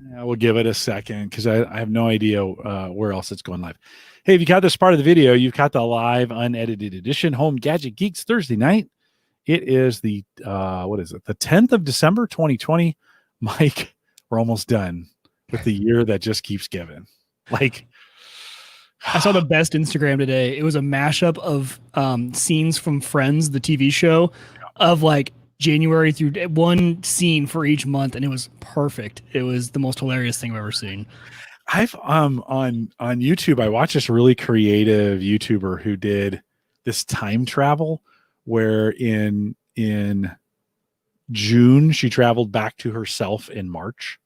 Yeah, we'll give it a second because I have no idea where else it's going live. Hey, if you got this part of the video, you've got the live unedited edition Home Gadget Geeks Thursday night. It is the what is it? The 10th of December, 2020. Mike, we're almost done with the year that just keeps giving. Like, I saw the best Instagram today. It was a mashup of scenes from Friends, the TV show, of like January through one scene for each month, and it was perfect. It was the most hilarious thing I've ever seen. I've on YouTube, I watched this really creative YouTuber who did this time travel where in June she traveled back to herself in March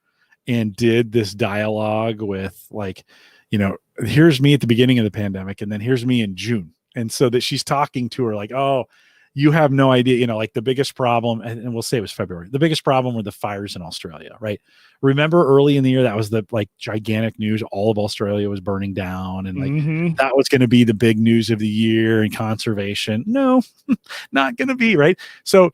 and did this dialogue with like, you know, here's me at the beginning of the pandemic and then here's me in June. And so that she's talking to her like, oh, you have no idea, you know, like the biggest problem, and we'll say it was February, the biggest problem were the fires in Australia, right? Remember early in the year, that was the like gigantic news. All of Australia was burning down and like that was going to be the big news of the year and conservation. No, not going to be, right? So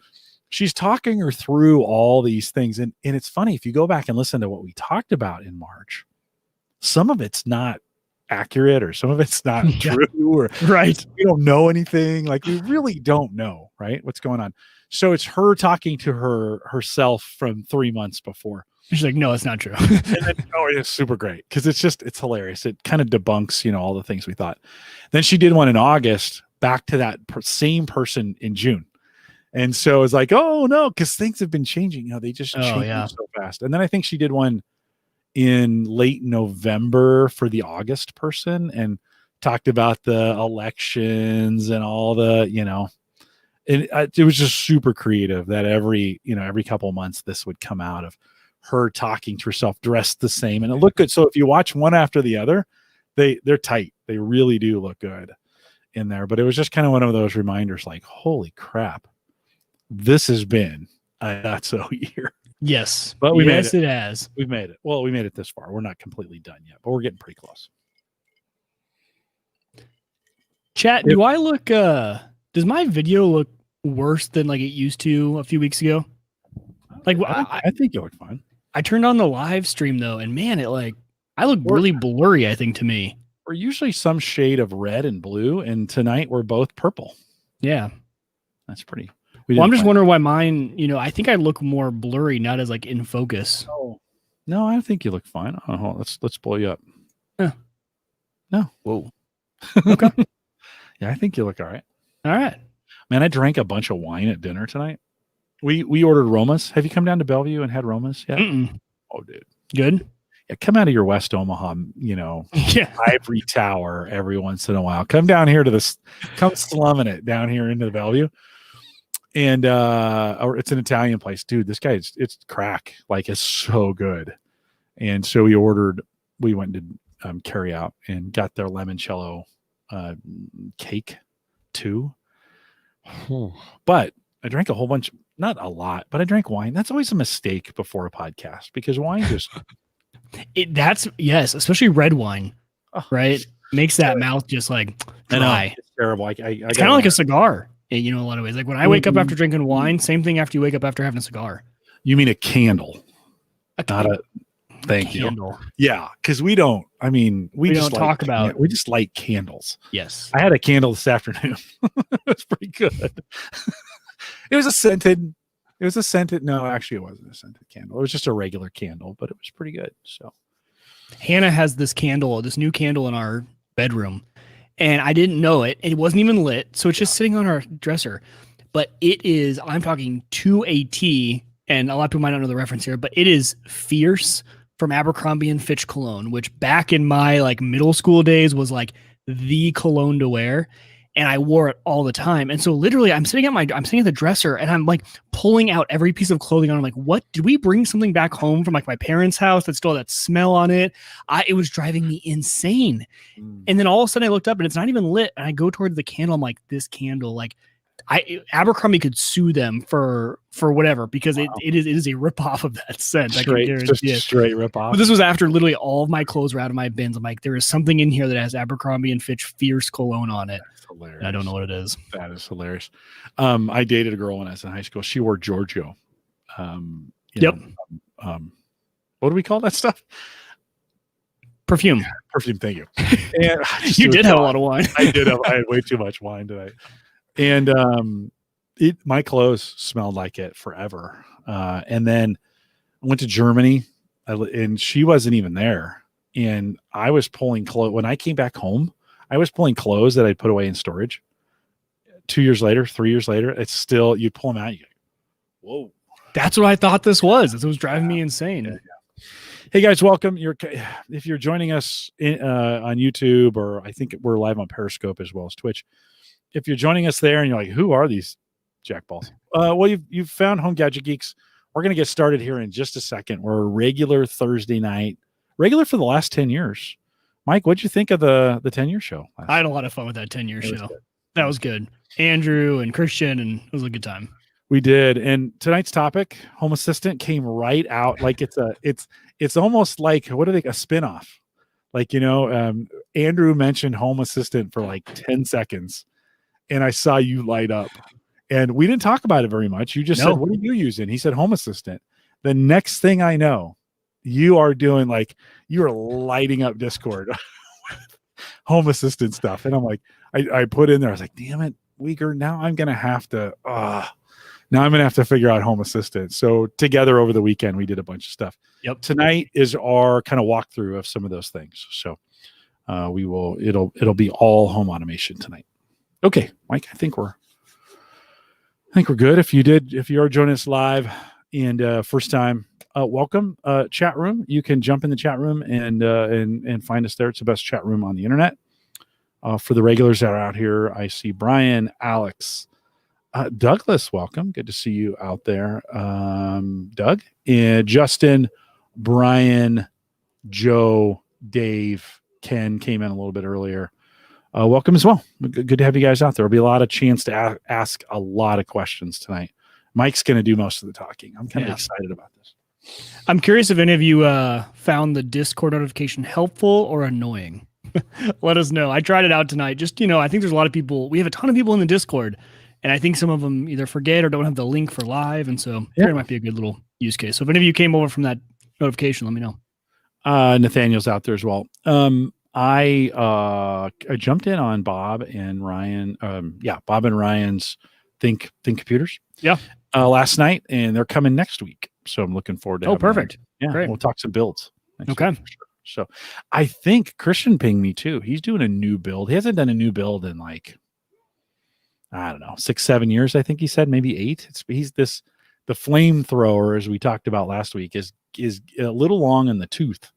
she's talking her through all these things. And it's funny, if you go back and listen to what we talked about in March, some of it's not accurate or some of it's not true or right. We don't know anything. Like we really don't know, right? What's going on. So it's her talking to herself from 3 months before. She's like, no, it's not true. And then, oh, it's super great because it's hilarious. It kind of debunks, you know, all the things we thought. Then she did one in August back to that same person in June. And so it's like, oh no, because things have been changing. You know, they just change so fast. And then I think she did one in late November for the August person and talked about the elections and all the, you know, and it was just super creative that every couple of months this would come out of her talking to herself dressed the same and it looked good. So if you watch one after the other, they're tight. They really do look good in there. But it was just kind of one of those reminders like, holy crap, this has been a not so year. Yes, but we made it. It has. We've made it. Well, we made it this far. We're not completely done yet, but we're getting pretty close. Chat, do I look? Does my video look worse than like it used to a few weeks ago? Like, I think you look fine. I turned on the live stream though, and man, I look really blurry. I think to me, we're usually some shade of red and blue, and tonight we're both purple. Yeah, that's pretty. Well, I'm just wondering why mine, you know, I think I look more blurry, not as like in focus. No, I think you look fine. Oh, let's blow you up. No. Whoa. Okay. Yeah, I think you look all right. All right. Man, I drank a bunch of wine at dinner tonight. We ordered Romas. Have you come down to Bellevue and had Romas yet? Oh, dude. Good. Yeah, come out of your West Omaha, you know, ivory tower every once in a while. Come down here to this, come slumming it down here into the Bellevue. And it's an Italian place, dude. This guy, it's crack, like it's so good. And so we went to carry out and got their limoncello cake too. But I drank a whole bunch, not a lot, but I drank wine. That's always a mistake before a podcast because wine just yes, especially red wine, right? Makes that mouth just like dry. It's terrible. It's kind of like a cigar. You know, a lot of ways. Like when I wake up after drinking wine, same thing after you wake up after having a cigar. You mean a candle? Thank you. Yeah, because we don't just talk about. We just light candles. Yes, I had a candle this afternoon. It was pretty good. It was a scented. No, actually, it wasn't a scented candle. It was just a regular candle, but it was pretty good. So, Hannah has this new candle in our bedroom. And I didn't know it. It wasn't even lit. So it's just sitting on our dresser. But it is, I'm talking to a T, and a lot of people might not know the reference here, but it is Fierce from Abercrombie and Fitch cologne, which back in my like middle school days was like the cologne to wear. And I wore it all the time. And so literally I'm sitting at the dresser and I'm like pulling out every piece of clothing on. I'm like, what? Did we bring something back home from like my parents' house that still had that smell on it? It was driving me insane. And then all of a sudden I looked up and it's not even lit. And I go towards the candle. I'm like, this candle, like Abercrombie could sue them for whatever, because it is a ripoff of that scent. Straight ripoff. But this was after literally all of my clothes were out of my bins. I'm like, there is something in here that has Abercrombie and Fitch Fierce cologne on it. Hilarious. I don't know what it is. That is hilarious. I dated a girl when I was in high school. She wore Giorgio. what do we call that stuff? Perfume. Perfume. Thank you. And You did have a lot of wine. I had way too much wine tonight. And my clothes smelled like it forever. And then I went to Germany, and she wasn't even there. And I was pulling clothes when I came back home. I was pulling clothes that I'd put away in storage. 2 years later, 3 years later, it's still, you pull them out. You go, whoa. That's what I thought this was. It was driving me insane. Yeah. Hey guys, welcome. If you're joining us on YouTube, or I think we're live on Periscope as well as Twitch. If you're joining us there and you're like, who are these jackballs? Well, you've found Home Gadget Geeks. We're going to get started here in just a second. We're a regular Thursday night, regular for the last 10 years. Mike, what'd you think of the 10-year show? I had a lot of fun with that 10-year show. That was good. Andrew and Christian, and it was a good time. We did. And tonight's topic, Home Assistant, came right out like it's almost like, what are they, a spinoff? Like, Andrew mentioned Home Assistant for like 10 seconds, and I saw you light up. And we didn't talk about it very much. You just said, what are you using? He said Home Assistant. The next thing I know, you are doing like, you are lighting up Discord with Home Assistant stuff. And I'm like, I put in there, I was like, damn it, Uyghur, now I'm going to have to figure out Home Assistant. So together over the weekend, we did a bunch of stuff. Yep. Tonight is our kind of walkthrough of some of those things. So it'll be all home automation tonight. Okay, Mike, I think we're good. If you are joining us live and first time, welcome. Chat room. You can jump in the chat room and find us there. It's the best chat room on the internet. For the regulars that are out here, I see Brian, Alex, Douglas, welcome. Good to see you out there. Doug, and Justin, Brian, Joe, Dave, Ken came in a little bit earlier. Welcome as well. Good to have you guys out there. There'll be a lot of chance to ask a lot of questions tonight. Mike's going to do most of the talking. I'm kind of excited about this. I'm curious if any of you found the Discord notification helpful or annoying. Let us know. I tried it out tonight. Just, I think there's a lot of people. We have a ton of people in the Discord, and I think some of them either forget or don't have the link for live. And so there might be a good little use case. So if any of you came over from that notification, let me know. Nathaniel's out there as well. I jumped in on Bob and Ryan. Bob and Ryan's Think Computers. Yeah. Last night, and they're coming next week. So I'm looking forward to. Oh, perfect. Yeah, great. We'll talk some builds. Okay. For sure. So I think Christian pinged me too. He's doing a new build. He hasn't done a new build in like, I don't know, 6-7 years. I think he said maybe 8. The flamethrower, as we talked about last week, is a little long in the tooth.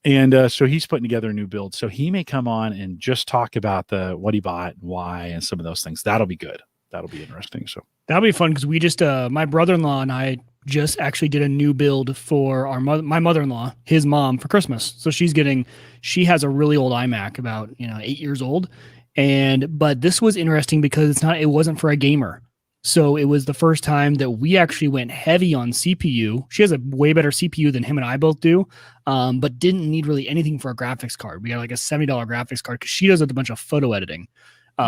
And so he's putting together a new build. So he may come on and just talk about what he bought and why and some of those things. That'll be good. That'll be interesting. So that'll be fun because we just my brother-in-law and I just actually did a new build for my mother-in-law, his mom, for Christmas. So she has a really old iMac, about 8 years old. But this was interesting because it wasn't for a gamer. So it was the first time that we actually went heavy on CPU. She has a way better CPU than him and I both do, but didn't need really anything for a graphics card. We got like a $70 graphics card because she does a bunch of photo editing,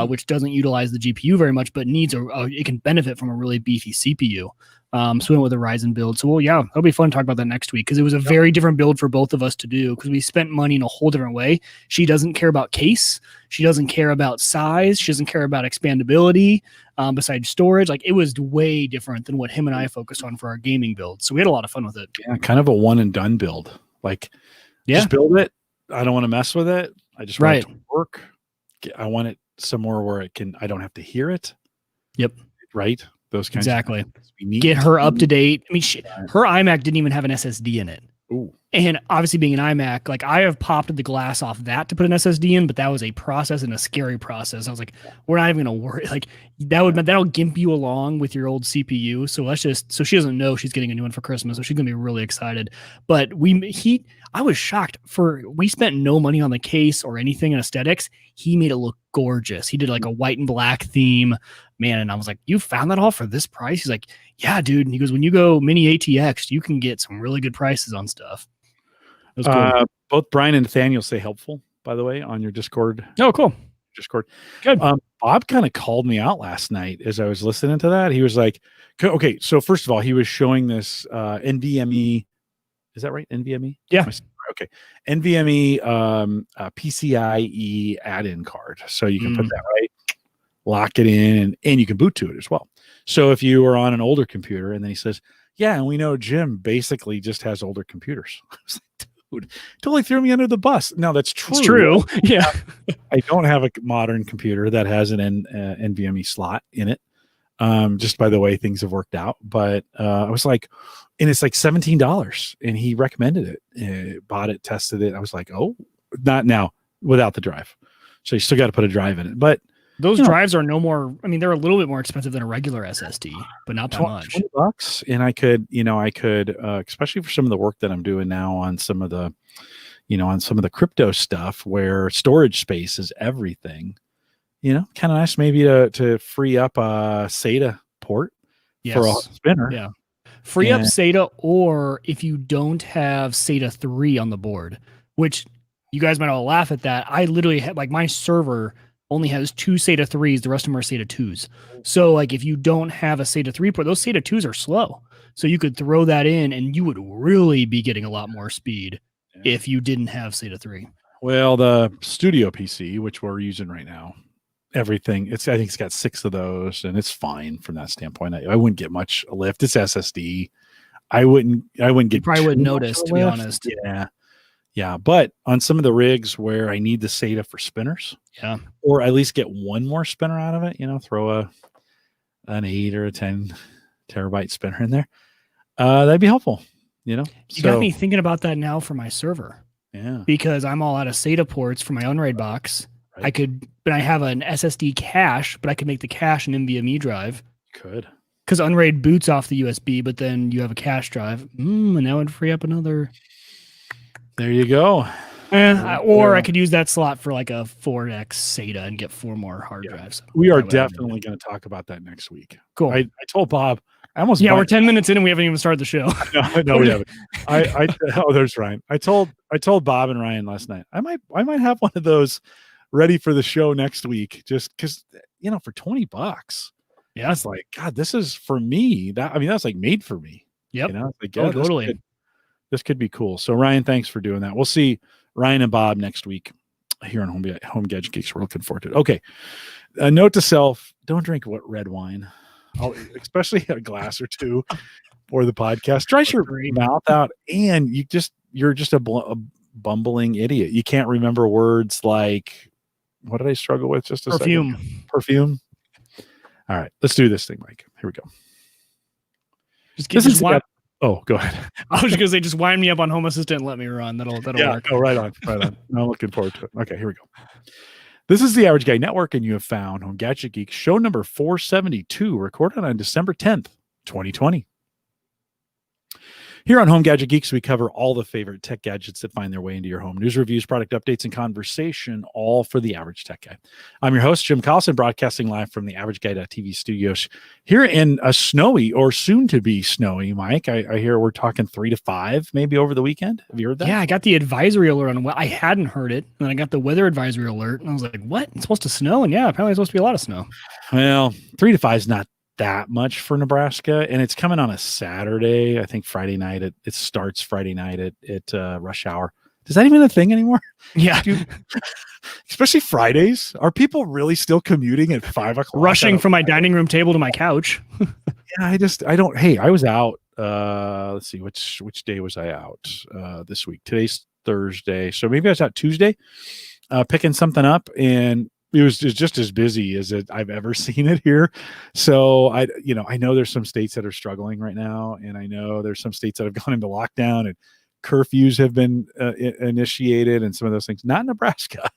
which doesn't utilize the GPU very much, but needs it can benefit from a really beefy CPU. So we went with a Ryzen build. So it'll be fun to talk about that next week because it was a very different build for both of us to do because we spent money in a whole different way. She doesn't care about case. She doesn't care about size. She doesn't care about expandability. Besides storage, like it was way different than what him and I focused on for our gaming build. So we had a lot of fun with it. Yeah, kind of a one and done build. Like, just build it. I don't want to mess with it. I just want it to work. I want it somewhere where I don't have to hear it. Yep. Right. Those kinds of things. Get her up to date. I mean, her iMac didn't even have an SSD in it. Ooh. And obviously being an iMac, like I have popped the glass off that to put an SSD in, but that was a process and a scary process. I was like, we're not even going to worry. Like that'll gimp you along with your old CPU. So she doesn't know she's getting a new one for Christmas. So she's going to be really excited. But I was shocked we spent no money on the case or anything in aesthetics. He made it look gorgeous. He did like a white and black theme, man. And I was like, you found that all for this price? He's like, yeah, dude. And he goes, when you go mini ATX, you can get some really good prices on stuff. Cool. Both Brian and Nathaniel say helpful, by the way, on your Discord. Oh, cool. Discord. Good. Bob kind of called me out last night as I was listening to that. He was like, okay, so first of all, he was showing this NVMe Is that right? NVMe? Yeah. Okay. NVMe PCIe add-in card. So you can put that right, lock it in, and you can boot to it as well. So if you are on an older computer, and then he says, yeah, and we know Jim basically just has older computers. I was like, dude, totally threw me under the bus. Now that's true. It's true. Yeah. I don't have a modern computer that has an NVMe slot in it. Just by the way things have worked out. But I was like, and it's like $17, and he recommended it. Bought it, tested it. I was like, oh, not now without the drive. So you still got to put a drive in it. But those drives are no more. I mean, they're a little bit more expensive than a regular SSD, but not that much. $20, and I could, especially for some of the work that I'm doing now on some of the, on some of the crypto stuff where storage space is everything. Kind of nice maybe to free up a SATA port for a spinner. Yeah. Free up SATA, or if you don't have SATA 3 on the board, which you guys might all laugh at that. I literally have, like, my server only has 2 SATA 3s. The rest of them are SATA 2s. So like if you don't have a SATA 3 port, those SATA 2s are slow. So you could throw that in and you would really be getting a lot more speed if you didn't have SATA 3. Well, the studio PC, which we're using right now, everything, I think it's got 6 of those, and it's fine from that standpoint. I wouldn't get much lift. It's SSD. I wouldn't get, you probably wouldn't notice, to be honest. Yeah. But on some of the rigs where I need the SATA for spinners, or at least get one more spinner out of it, throw an 8 or a 10 terabyte spinner in there, that'd be helpful. You got me thinking about that now for my server. Yeah, because I'm all out of SATA ports for my Unraid box. Right. But I have an SSD cache, but I could make the cache an NVMe drive. Could. Because Unraid boots off the USB, but then you have a cache drive. And that would free up another. There you go. Or I could use that slot for like a 4X SATA and get 4 more hard drives. We are definitely going to talk about that next week. Cool. I told Bob. We're 10 minutes in and we haven't even started the show. No, we haven't. There's Ryan. I told Bob and Ryan last night, I might have one of those ready for the show next week, just because, for $20. Yeah. It's like, God, this is for me. That's like made for me. Yep. Like, totally. This could be cool. So Ryan, thanks for doing that. We'll see Ryan and Bob next week here on Home Gadget Geeks. We're looking forward to it. Okay. A note to self: don't drink red wine, especially a glass or 2 for the podcast. Dry your mouth out, and you're just a bumbling idiot. You can't remember words like, what did I struggle with just a second? Perfume. All right, let's do this thing, Mike. Here we go. Go ahead. I was just gonna say, just wind me up on Home Assistant and let me run. That'll work. Oh, right on. I'm looking forward to it. Okay, here we go. This is the Average Guy Network, and you have found Home Gadget Geeks show number 472, recorded on December 10th, 2020. Here on Home Gadget Geeks, we cover all the favorite tech gadgets that find their way into your home. News, reviews, product updates, and conversation, all for the average tech guy. I'm your host, Jim Collison, broadcasting live from the AverageGuy.tv studios here in a snowy, or soon-to-be snowy, Mike. I hear we're talking 3 to 5 maybe over the weekend. Have you heard that? Yeah, I got the advisory alert on. I hadn't heard it, and I got the weather advisory alert, and I was like, what? It's supposed to snow? And yeah, apparently it's supposed to be a lot of snow. Well, 3 to 5 is not that much for Nebraska, and it's coming on a Saturday. I think Friday night. It starts Friday night at rush hour. Is that even a thing anymore? Yeah, especially Fridays. Are people really still commuting at 5 o'clock? Rushing from my dining room table to my couch. Yeah, I don't. Hey, I was out. Let's see, which day was I out this week? Today's Thursday, so maybe I was out Tuesday, picking something up, and it was just as busy as I've ever seen it here. So I know there's some states that are struggling right now, and I know there's some states that have gone into lockdown and curfews have been initiated and some of those things. Not Nebraska.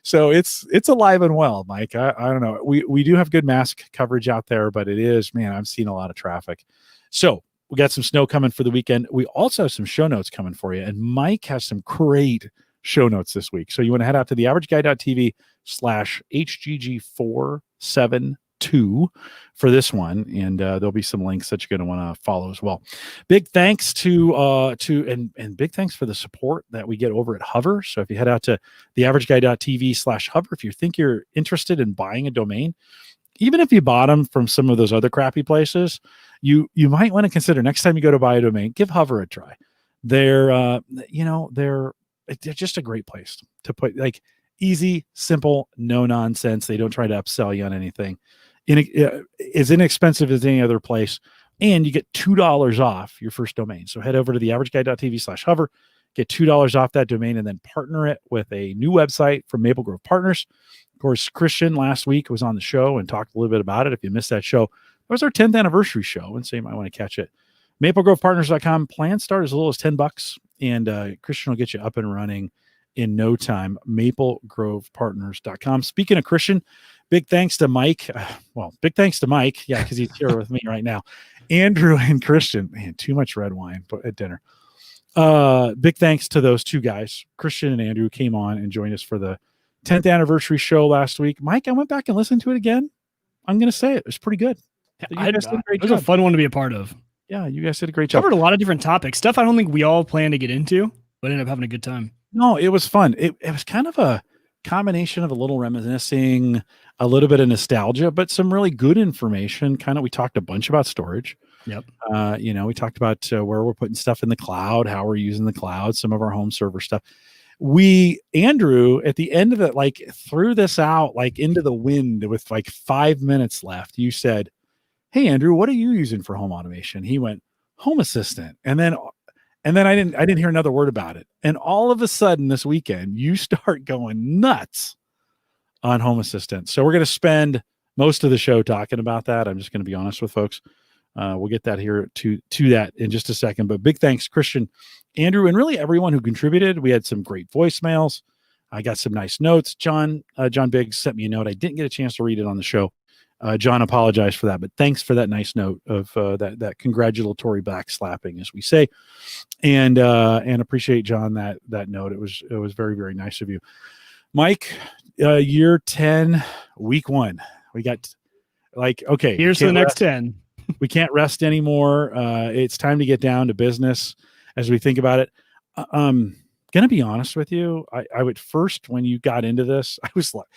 So it's alive and well, Mike. I don't know. We do have good mask coverage out there, but it is, man, I'm seeing a lot of traffic. So we got some snow coming for the weekend. We also have some show notes coming for you, and Mike has some great show notes this week. So you want to head out to the AverageGuy.tv/HGG472 for this one, and there'll be some links that you're going to want to follow as well. Big thanks to big thanks for the support that we get over at Hover. So if you head out to the AverageGuy.tv/Hover, if you think you're interested in buying a domain, even if you bought them from some of those other crappy places, you might want to consider next time you go to buy a domain, give Hover a try. they're they're just a great place to put, like, easy, simple, no nonsense. They don't try to upsell you on anything. As inexpensive as any other place, and you get $2 off your first domain. So head over to theaverageguy.tv/hover, get $2 off that domain, and then partner it with a new website from Maple Grove Partners. Of course, Christian last week was on the show and talked a little bit about it. If you missed that show, that was our 10th anniversary show, and so you might want to catch it. MapleGrovePartners.com. Plans start as little as $10, and Christian will get you up and running in no time. MapleGrovePartners.com. Speaking of Christian, big thanks to Mike. Big thanks to Mike. Yeah, because he's here with me right now. Andrew and Christian. Man, too much red wine at dinner. Big thanks to those two guys. Christian and Andrew came on and joined us for the 10th anniversary show last week. Mike, I went back and listened to it again. I'm going to say it was pretty good. It was a fun one to be a part of. Yeah, you guys did a great job. Covered a lot of different topics, stuff I don't think we all plan to get into, but ended up having a good time. No, it was fun. It was kind of a combination of a little reminiscing, a little bit of nostalgia, but some really good information. We talked a bunch about storage. Yep. We talked about where we're putting stuff in the cloud, how we're using the cloud, some of our home server stuff. Andrew, at the end of it, like, threw this out like into the wind with like 5 minutes left. You said, "Hey Andrew, what are you using for home automation?" He went, "Home Assistant." And then I didn't hear another word about it. And all of a sudden this weekend, you start going nuts on Home Assistant. So we're going to spend most of the show talking about that. I'm just going to be honest with folks. We'll get that here to that in just a second. But big thanks, Christian, Andrew, and really everyone who contributed. We had some great voicemails. I got some nice notes. John Biggs sent me a note. I didn't get a chance to read it on the show. John apologized for that, but thanks for that nice note of that congratulatory backslapping, as we say, and appreciate, John, that note. It was very, very nice of you, Mike. Year 10, week 1. We got, like, okay, here's the next 10. We can't rest anymore. It's time to get down to business as we think about it. Gonna be honest with you. I would first, when you got into this, I was like,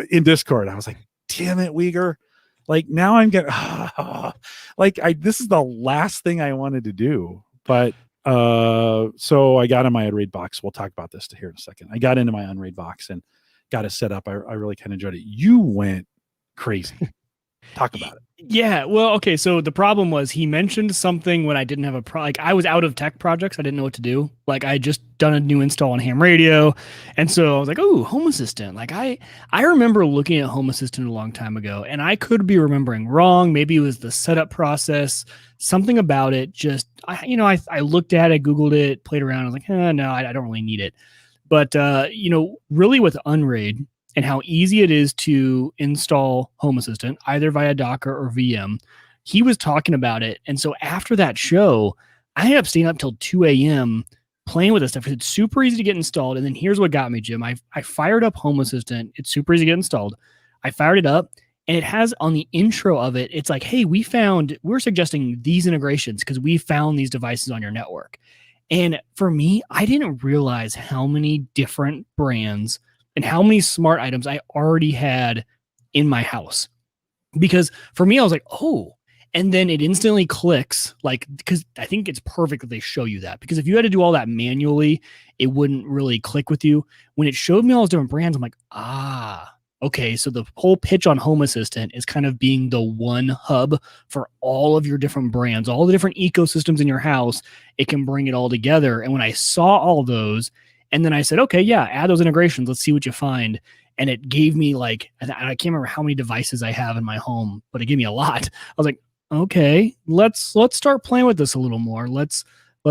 in Discord, I was like, damn it, Uyghur. Like, now I'm getting this is the last thing I wanted to do. But so I got in my Unraid box. We'll talk about this here in a second. I got into my Unraid box and got it set up. I really kind of enjoyed it. You went crazy. Talk about it. Yeah, well, okay. So the problem was he mentioned something when I didn't have I was out of tech projects. I didn't know what to do. Like, I just done a new install on ham radio. And so I was like, oh, Home Assistant. Like, I remember looking at Home Assistant a long time ago, and I could be remembering wrong. Maybe it was the setup process, something about it. Just, I looked at it, Googled it, played around. I was like, no, I don't really need it. But, really with Unraid, and how easy it is to install Home Assistant, either via Docker or VM. He was talking about it. And so after that show, I ended up staying up till 2 a.m. playing with this stuff. It's super easy to get installed. And then here's what got me, Jim. I fired up Home Assistant. It's super easy to get installed. I fired it up, and it has on the intro of it, it's like, hey, we're suggesting these integrations because we found these devices on your network. And for me, I didn't realize how many different brands and how many smart items I already had in my house. Because for me, I was like, oh, and then it instantly clicks, like, because I think it's perfect that they show you that. Because if you had to do all that manually, it wouldn't really click with you. When it showed me all those different brands, I'm like, okay, so the whole pitch on Home Assistant is kind of being the one hub for all of your different brands, all the different ecosystems in your house. It can bring it all together. And when I saw all those, and then I said, okay, yeah, add those integrations. Let's see what you find. And it gave me, like, I can't remember how many devices I have in my home, but it gave me a lot. I was like, okay, let's start playing with this a little more. Let's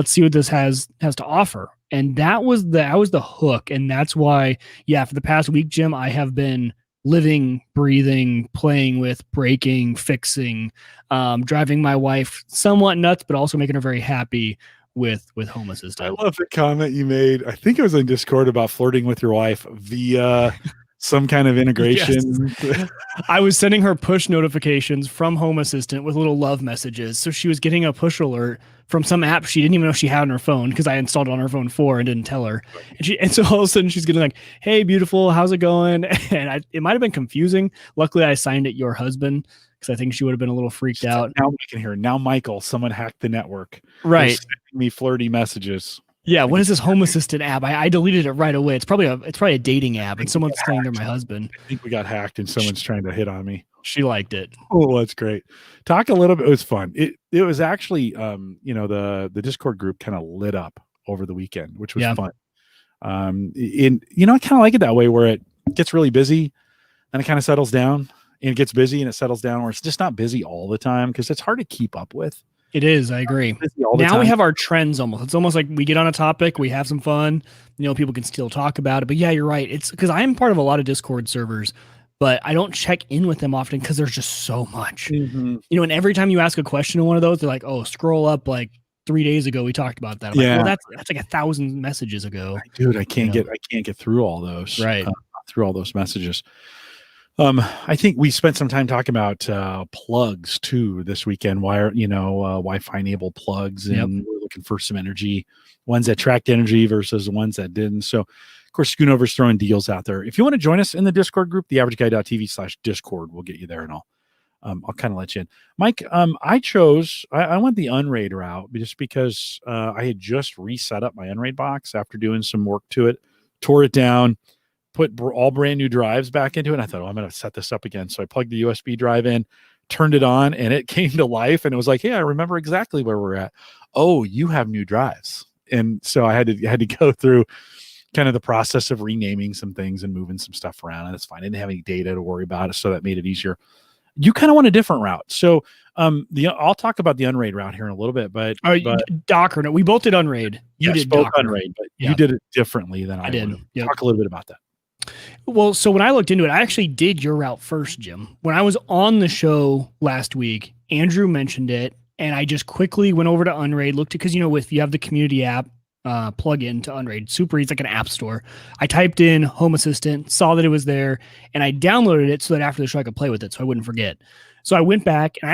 see what this has to offer. And that was the hook. And that's why, yeah, for the past week, Jim, I have been living, breathing, playing with, breaking, fixing, driving my wife somewhat nuts, but also making her very happy with Home Assistant. I love the comment you made. I think it was in Discord about flirting with your wife via some kind of integration. Yes. I was sending her push notifications from Home Assistant with little love messages. So she was getting a push alert from some app she didn't even know she had on her phone, because I installed it on her phone 4 and didn't tell her. And so all of a sudden she's getting like, hey, beautiful, how's it going? And it might have been confusing. Luckily, I signed it your husband, because I think she would have been a little freaked out. Now I can hear. Now, Michael, someone hacked the network. Right. They're sending me flirty messages. Yeah, what is this Home Assistant app? I deleted it right away. It's probably a dating app, and someone's saying they're my husband. I think we got hacked and someone's trying to hit on me. She liked it. Oh, that's great. Talk a little bit. It was fun. It was actually, the Discord group kind of lit up over the weekend, which was fun. I kind of like it that way, where it gets really busy and it kind of settles down, and it gets busy and it settles down, where it's just not busy all the time, because it's hard to keep up with. It is. I agree. Now we have our trends almost. It's almost like we get on a topic, we have some fun, people can still talk about it. But yeah, you're right. It's because I'm part of a lot of Discord servers, but I don't check in with them often because there's just so much. Mm-hmm. And every time you ask a question in one of those, they're like, "Oh, scroll up like 3 days ago we talked about that." I'm like, well, that's like 1,000 messages ago. Dude, I can't get through all those. Right. Through all those messages. I think we spent some time talking about plugs too this weekend. Wi-Fi enabled plugs, and we're looking for some energy, ones that tracked energy versus the ones that didn't. So, of course, Schoonover's throwing deals out there. If you want to join us in the Discord group, theaverageguy.tv/Discord, we'll get you there, and I'll kind of let you in. Mike, I went the Unraid route just because I had just reset up my Unraid box after doing some work to it, tore it down, put all brand new drives back into it. And I thought, I'm going to set this up again. So I plugged the USB drive in, turned it on, and it came to life. And it was like, hey, I remember exactly where we're at. Oh, you have new drives. And so I had to go through kind of the process of renaming some things and moving some stuff around. And it's fine. I didn't have any data to worry about, so that made it easier. You kind of want a different route. So I'll talk about the Unraid route here in a little bit, but Docker. No, we both did Unraid. You did both Docker. Unraid, but you did it differently than I did. Yep. Talk a little bit about that. Well, so when I looked into it, I actually did your route first, Jim. When I was on the show last week, Andrew mentioned it, and I just quickly went over to Unraid, looked at, because if you have the community app plug-in to Unraid, super easy, like an app store. I typed in Home Assistant, saw that it was there, and I downloaded it so that after the show I could play with it, so I wouldn't forget. So I went back and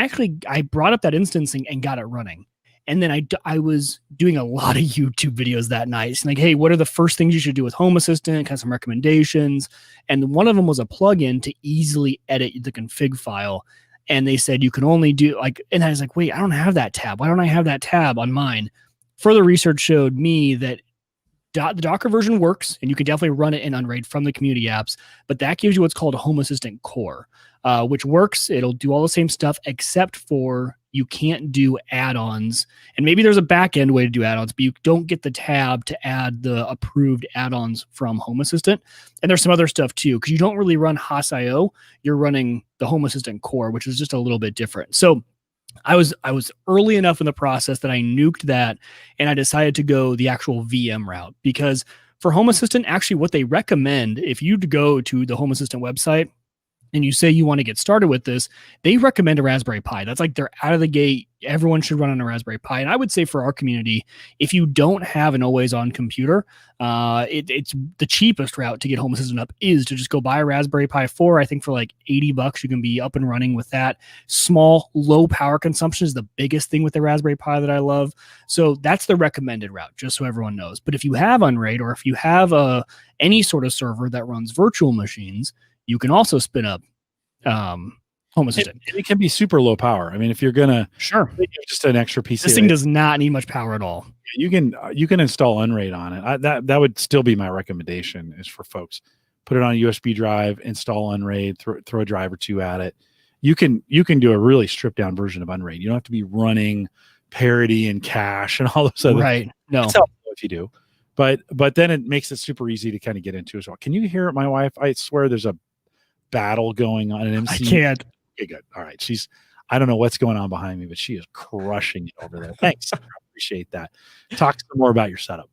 I brought up that instance and got it running. And then I was doing a lot of YouTube videos that night. It's like, hey, what are the first things you should do with Home Assistant? Kind of some recommendations. And one of them was a plugin to easily edit the config file. And they said you can only do and I was like, wait, I don't have that tab. Why don't I have that tab on mine? Further research showed me that the Docker version works, and you can definitely run it in Unraid from the community apps, but that gives you what's called a Home Assistant core, which works. It'll do all the same stuff, except for you can't do add-ons. And maybe there's a back-end way to do add-ons, but you don't get the tab to add the approved add-ons from Home Assistant. And there's some other stuff too, because you don't really run Haas.io. You're running the Home Assistant core, which is just a little bit different. So I was early enough in the process that I nuked that, and I decided to go the actual VM route, because for Home Assistant, actually what they recommend, if you go to the Home Assistant website and you say you want to get started with this, they recommend a Raspberry Pi. That's like they're out of the gate. Everyone should run on a Raspberry Pi. And I would say for our community, if you don't have an always-on computer, it's the cheapest route to get Home Assistant up is to just go buy a Raspberry Pi 4. I think for like $80, you can be up and running with that. Small, low power consumption is the biggest thing with the Raspberry Pi that I love. So that's the recommended route, just so everyone knows. But if you have Unraid, or if you have any sort of server that runs virtual machines, you can also spin up Home Assistant. It can be super low power. I mean, if you're gonna just an extra PC, this thing does not need much power at all. You can install Unraid on it. That would still be my recommendation, is for folks, put it on a USB drive, install Unraid, throw a drive or two at it. You can do a really stripped down version of Unraid. You don't have to be running parity and cache and all those other things. No, it's helpful if you do, but then it makes it super easy to kind of get into as well. Can you hear my wife? I swear there's a battle going on in MC. I can't. Okay, good. All right. I don't know what's going on behind me, but she is crushing it over there. Thanks. I appreciate that. Talk some more about your setup.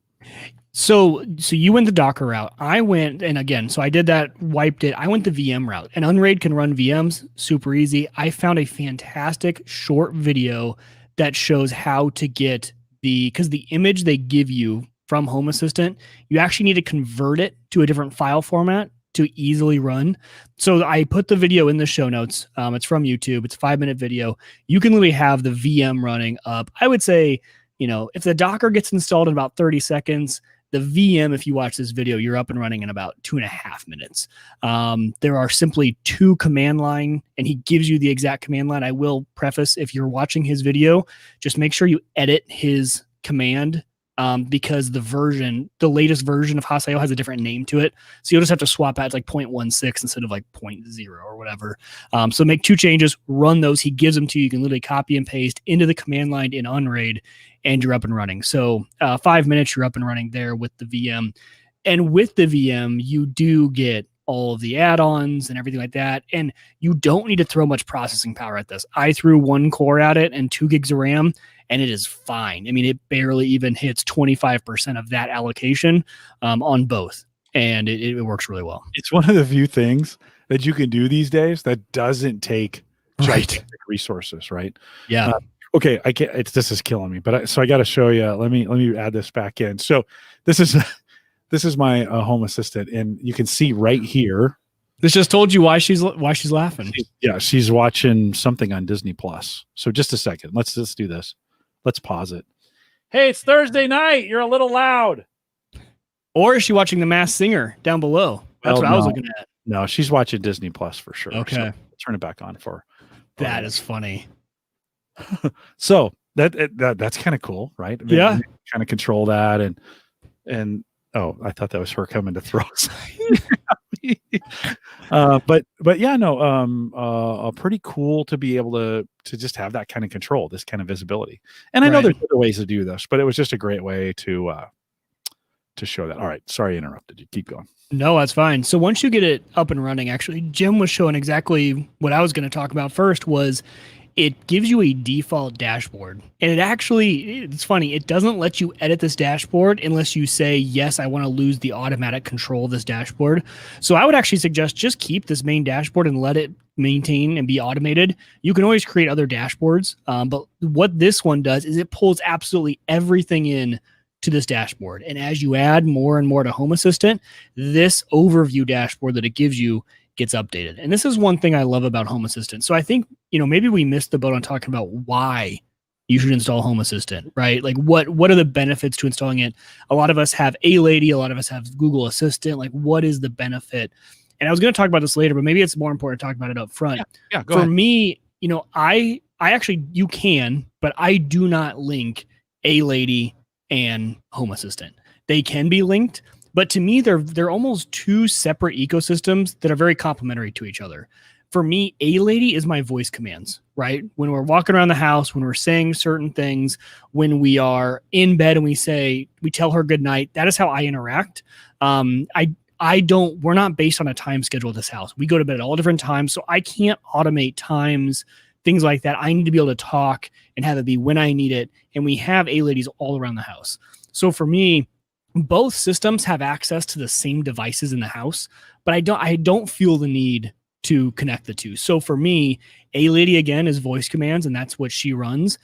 So you went the Docker route. I went, and again, so I did that, wiped it. I went the VM route, and Unraid can run VMs super easy. I found a fantastic short video that shows how to get because the image they give you from Home Assistant, you actually need to convert it to a different file format to easily run. So I put the video in the show notes. It's from YouTube. It's a 5-minute video. You can literally have the VM running up. I would say, if the Docker gets installed in about 30 seconds, the VM, if you watch this video, you're up and running in about 2.5 minutes. There are simply 2 command line, and he gives you the exact command line. I will preface, if you're watching his video, just make sure you edit his command because the latest version of Haseo has a different name to it. So you'll just have to swap out like 0.16 instead of like 0.0 or whatever. So make 2 changes, run those. He gives them to you. You can literally copy and paste into the command line in Unraid, and you're up and running. So 5 minutes, you're up and running there with the VM. And with the VM, you do get all of the add-ons and everything like that. And you don't need to throw much processing power at this. I threw 1 core at it and 2 gigs of RAM, and it is fine. I mean, it barely even hits 25% of that allocation on both. And it works really well. It's one of the few things that you can do these days that doesn't take gigantic resources, right? Yeah. Okay, I can't. This is killing me, but so I got to show you. Let me add this back in. So this is my home assistant, and you can see right here. This just told you why she's laughing. She's watching something on Disney Plus. So just a second. Let's just do this. Let's pause it. Hey, it's Thursday night. You're a little loud. Or is she watching The Masked Singer down below? That's what I was looking at. No, she's watching Disney Plus for sure. Okay. So turn it back on for her. That is funny. So that's kind of cool, right? Yeah. Kind of control that and oh, I thought that was her coming to throw something. But yeah, no, pretty cool to be able to just have that kind of control, this kind of visibility. And I know there's other ways to do this, but it was just a great way to show that. All right, sorry I interrupted you. Keep going. No, that's fine. So once you get it up and running, actually, Jim was showing exactly what I was going to talk about first. Was it gives you a default dashboard, and it's funny. It doesn't let you edit this dashboard unless you say, yes, I want to lose the automatic control of this dashboard. So I would actually suggest just keep this main dashboard and let it maintain and be automated. You can always create other dashboards. But what this one does is it pulls absolutely everything in to this dashboard. And as you add more and more to Home Assistant, this overview dashboard that it gives you gets updated. And this is one thing I love about Home Assistant. So I think, maybe we missed the boat on talking about why you should install Home Assistant, right? Like what are the benefits to installing it? A lot of us have A-Lady, a lot of us have Google Assistant. Like, what is the benefit? And I was going to talk about this later, but maybe it's more important to talk about it up front. Yeah, go For ahead. me, I actually, you can, but I do not link A-Lady and Home Assistant. They can be linked, but to me, they're almost 2 separate ecosystems that are very complementary to each other. For me, A-Lady is my voice commands, right? When we're walking around the house, when we're saying certain things, when we are in bed and we tell her good night, that is how I interact. We're not based on a time schedule at this house. We go to bed at all different times, so I can't automate times, things like that. I need to be able to talk and have it be when I need it. And we have A-Ladies all around the house. So for me, both systems have access to the same devices in the house, but I don't feel the need to connect the two. So for me, A-Lady again is voice commands, and that's what she runs.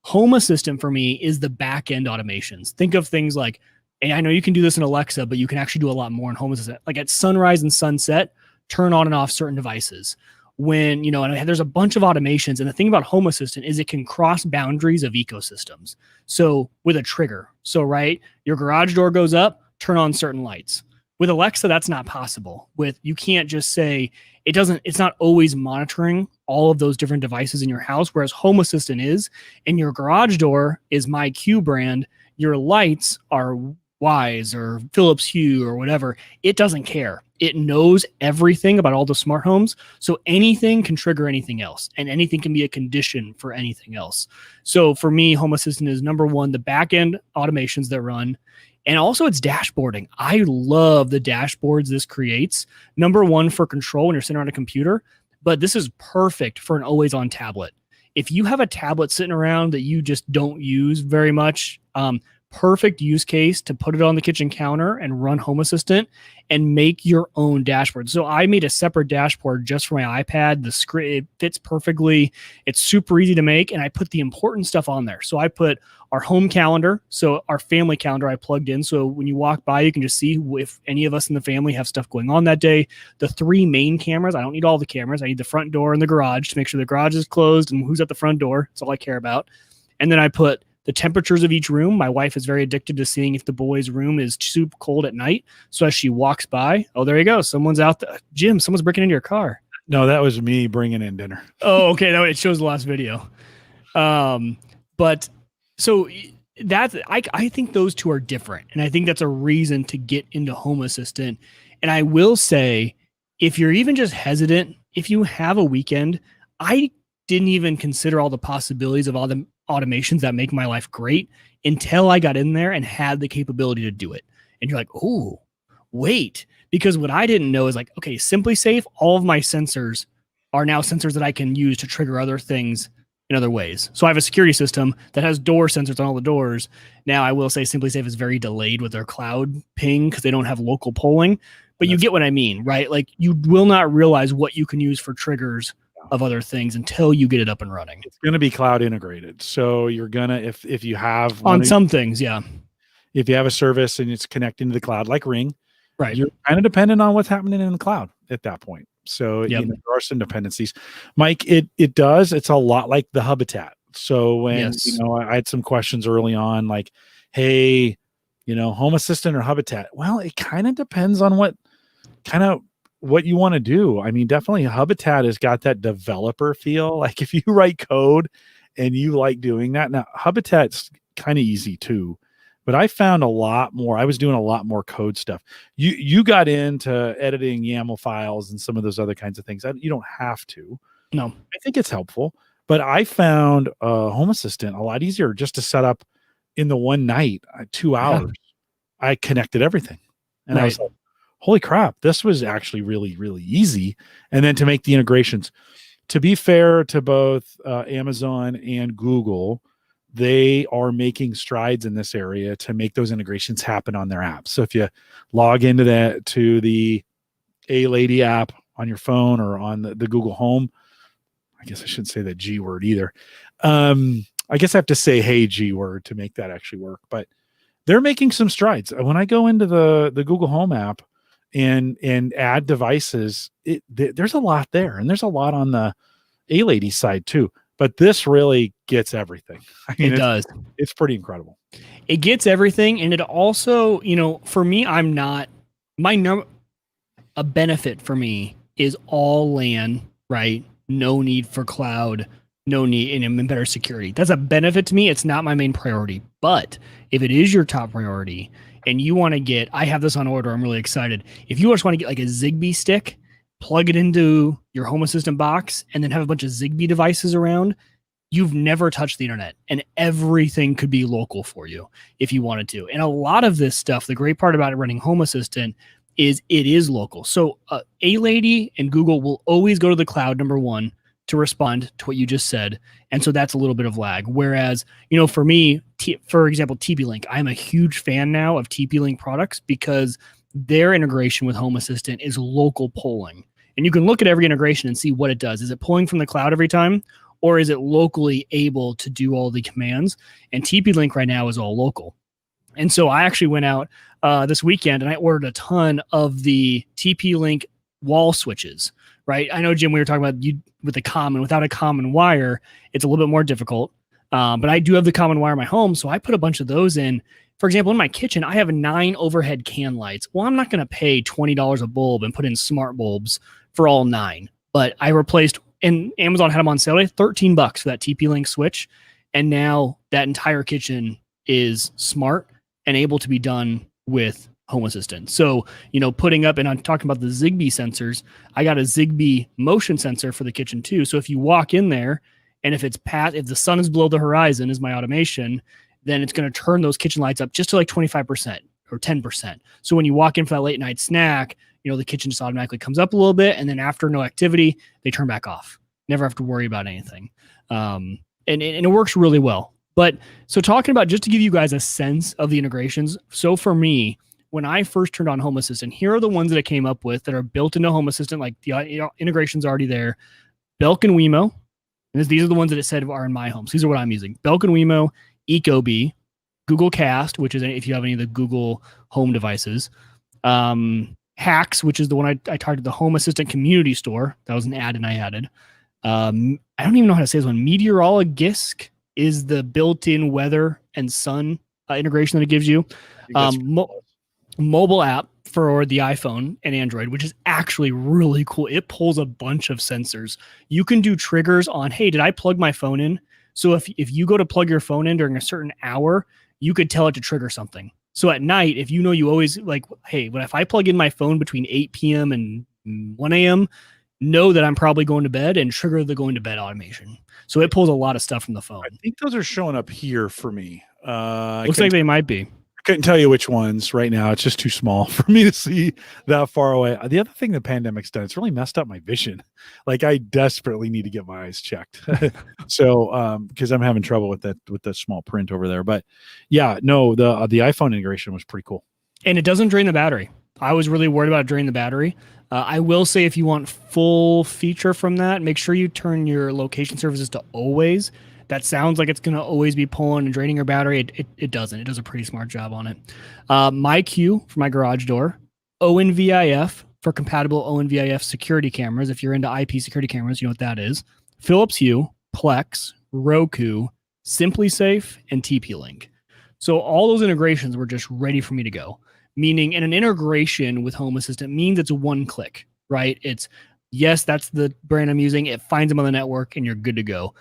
Home Assistant for me is the back end automations. Think of things like, and I know you can do this in Alexa, but you can actually do a lot more in Home Assistant. Like at sunrise and sunset, turn on and off certain devices. When, and there's a bunch of automations. And the thing about Home Assistant is it can cross boundaries of ecosystems. So with a trigger, right, your garage door goes up, turn on certain lights. With Alexa, that's not possible. You can't just say, it's not always monitoring all of those different devices in your house, whereas Home Assistant is, and your garage door is MyQ brand. Your lights are Wise or Philips Hue or whatever. It doesn't care. It knows everything about all the smart homes. So anything can trigger anything else, and anything can be a condition for anything else. So for me, Home Assistant is number one, the back end automations that run, and also it's dashboarding. I love the dashboards this creates. Number one for control when you're sitting around a computer, but this is perfect for an always on tablet. If you have a tablet sitting around that you just don't use very much, perfect use case to put it on the kitchen counter and run Home Assistant and make your own dashboard. So I made a separate dashboard just for my iPad. The script, it fits perfectly. It's super easy to make. And I put the important stuff on there. So I put our home calendar. So our family calendar I plugged in. So when you walk by, you can just see if any of us in the family have stuff going on that day. The 3 main cameras. I don't need all the cameras. I need the front door and the garage to make sure the garage is closed and who's at the front door. That's all I care about. And then I put the temperatures of each room. My wife is very addicted to seeing if the boys' room is super cold at night. So as she walks by, oh, there you go. Someone's out there. Jim, someone's breaking into your car. No, that was me bringing in dinner. Oh, okay. No, it shows the last video. But so I think those two are different. And I think that's a reason to get into Home Assistant. And I will say, if you're even just hesitant, if you have a weekend, I didn't even consider all the possibilities of all the automations that make my life great until I got in there and had the capability to do it. And you're like, oh, wait. Because what I didn't know is like, okay, Simply Safe, all of my sensors are now sensors that I can use to trigger other things in other ways. So I have a security system that has door sensors on all the doors. Now I will say Simply Safe is very delayed with their cloud ping because they don't have local polling, but you get what I mean, right? Like you will not realize what you can use for triggers of other things until you get it up and running. It's going to be cloud integrated. So you're going to, if you have on some things, yeah. If you have a service and it's connecting to the cloud like Ring, right, you're kind of dependent on what's happening in the cloud at that point. So there are some dependencies. Mike, it's a lot like the Hubitat. So when I had some questions early on, like, hey, Home Assistant or Hubitat. Well, it kind of depends on what you want to do. I mean, definitely Hubitat has got that developer feel. Like if you write code and you like doing that. Now, Hubitat's kind of easy too. But I found I was doing a lot more code stuff. You got into editing YAML files and some of those other kinds of things. You don't have to. No. I think it's helpful. But I found Home Assistant a lot easier just to set up in the one night, 2 hours. I connected everything. And I was like, holy crap, this was actually really, really easy. And then to make the integrations. To be fair to both Amazon and Google, they are making strides in this area to make those integrations happen on their apps. So if you log into the A-Lady app on your phone or on the Google Home, I guess I shouldn't say that G word either. I guess I have to say, hey, G word to make that actually work, but they're making some strides. When I go into the Google Home app and add devices, there's a lot there, and there's a lot on the A-Lady side too. But this really gets everything. I mean, it does. It's pretty incredible. It gets everything. And it also, for me, a benefit for me is all LAN, right? No need for cloud, no need and better security. That's a benefit to me. It's not my main priority. But if it is your top priority and you want to I have this on order, I'm really excited. If you just want to get like a Zigbee stick, plug it into your Home Assistant box, and then have a bunch of Zigbee devices around, you've never touched the internet, and everything could be local for you if you wanted to. And a lot of this stuff, the great part about it running Home Assistant is it is local. So A-Lady and Google will always go to the cloud, number one, to respond to what you just said. And so that's a little bit of lag. Whereas, for me, for example, TP-Link, I'm a huge fan now of TP-Link products because their integration with Home Assistant is local polling. And you can look at every integration and see what it does. Is it pulling from the cloud every time? Or is it locally able to do all the commands? And TP-Link right now is all local. And so I actually went out this weekend and I ordered a ton of the TP-Link wall switches, right? I know, Jim, we were talking about without a common wire, it's a little bit more difficult. But I do have the common wire in my home. So I put a bunch of those in. For example, in my kitchen, I have 9 overhead can lights. Well, I'm not going to pay $20 a bulb and put in smart bulbs for all 9. But I replaced, and Amazon had them on sale today, $13 for that TP-Link switch. And now that entire kitchen is smart and able to be done with Home Assistant. So, putting up, and I'm talking about the Zigbee sensors, I got a Zigbee motion sensor for the kitchen too. So if you walk in there and if the sun is below the horizon is my automation, then it's going to turn those kitchen lights up just to like 25% or 10%. So when you walk in for that late night snack, the kitchen just automatically comes up a little bit. And then after no activity, they turn back off. Never have to worry about anything. And it works really well. But so talking about, just to give you guys a sense of the integrations. So for me, when I first turned on Home Assistant, here are the ones that I came up with that are built into Home Assistant. Like the integration's already there. Belk and Wemo. And these are the ones that it said are in my home. So these are what I'm using. Belk and Wemo, Gobi, Google Cast, which is if you have any of the Google Home devices, Hacks, which is the one I targeted, the Home Assistant community store. That was an ad and I added. I don't even know how to say this one. Meteorologisk is the built-in weather and sun integration that it gives you. Mobile app for the iPhone and Android, which is actually really cool. It pulls a bunch of sensors. You can do triggers on, hey, did I plug my phone in? So if you go to plug your phone in during a certain hour, you could tell it to trigger something. So at night, if you know you always like, hey, if I plug in my phone between 8 p.m. and 1 a.m., know that I'm probably going to bed and trigger the going to bed automation. So it pulls a lot of stuff from the phone. I think those are showing up here for me. Looks like they might be. I couldn't tell you which ones right now. It's just too small for me to see that far away. The other thing the pandemic's done, it's really messed up my vision. Like I desperately need to get my eyes checked. So, because I'm having trouble with that small print over there. But yeah, no, the iPhone integration was pretty cool. And it doesn't drain the battery. I was really worried about draining the battery. I will say if you want full feature from that, make sure you turn your location services to always. That sounds like it's going to always be pulling and draining your battery. It doesn't. It does a pretty smart job on it. My Q for my garage door. ONVIF for compatible ONVIF security cameras. If you're into IP security cameras, you know what that is. Philips Hue, Plex, Roku, Simply Safe, and TP-Link. So all those integrations were just ready for me to go. Meaning, and an integration with Home Assistant means it's one click, right? It's, yes, that's the brand I'm using. It finds them on the network and you're good to go.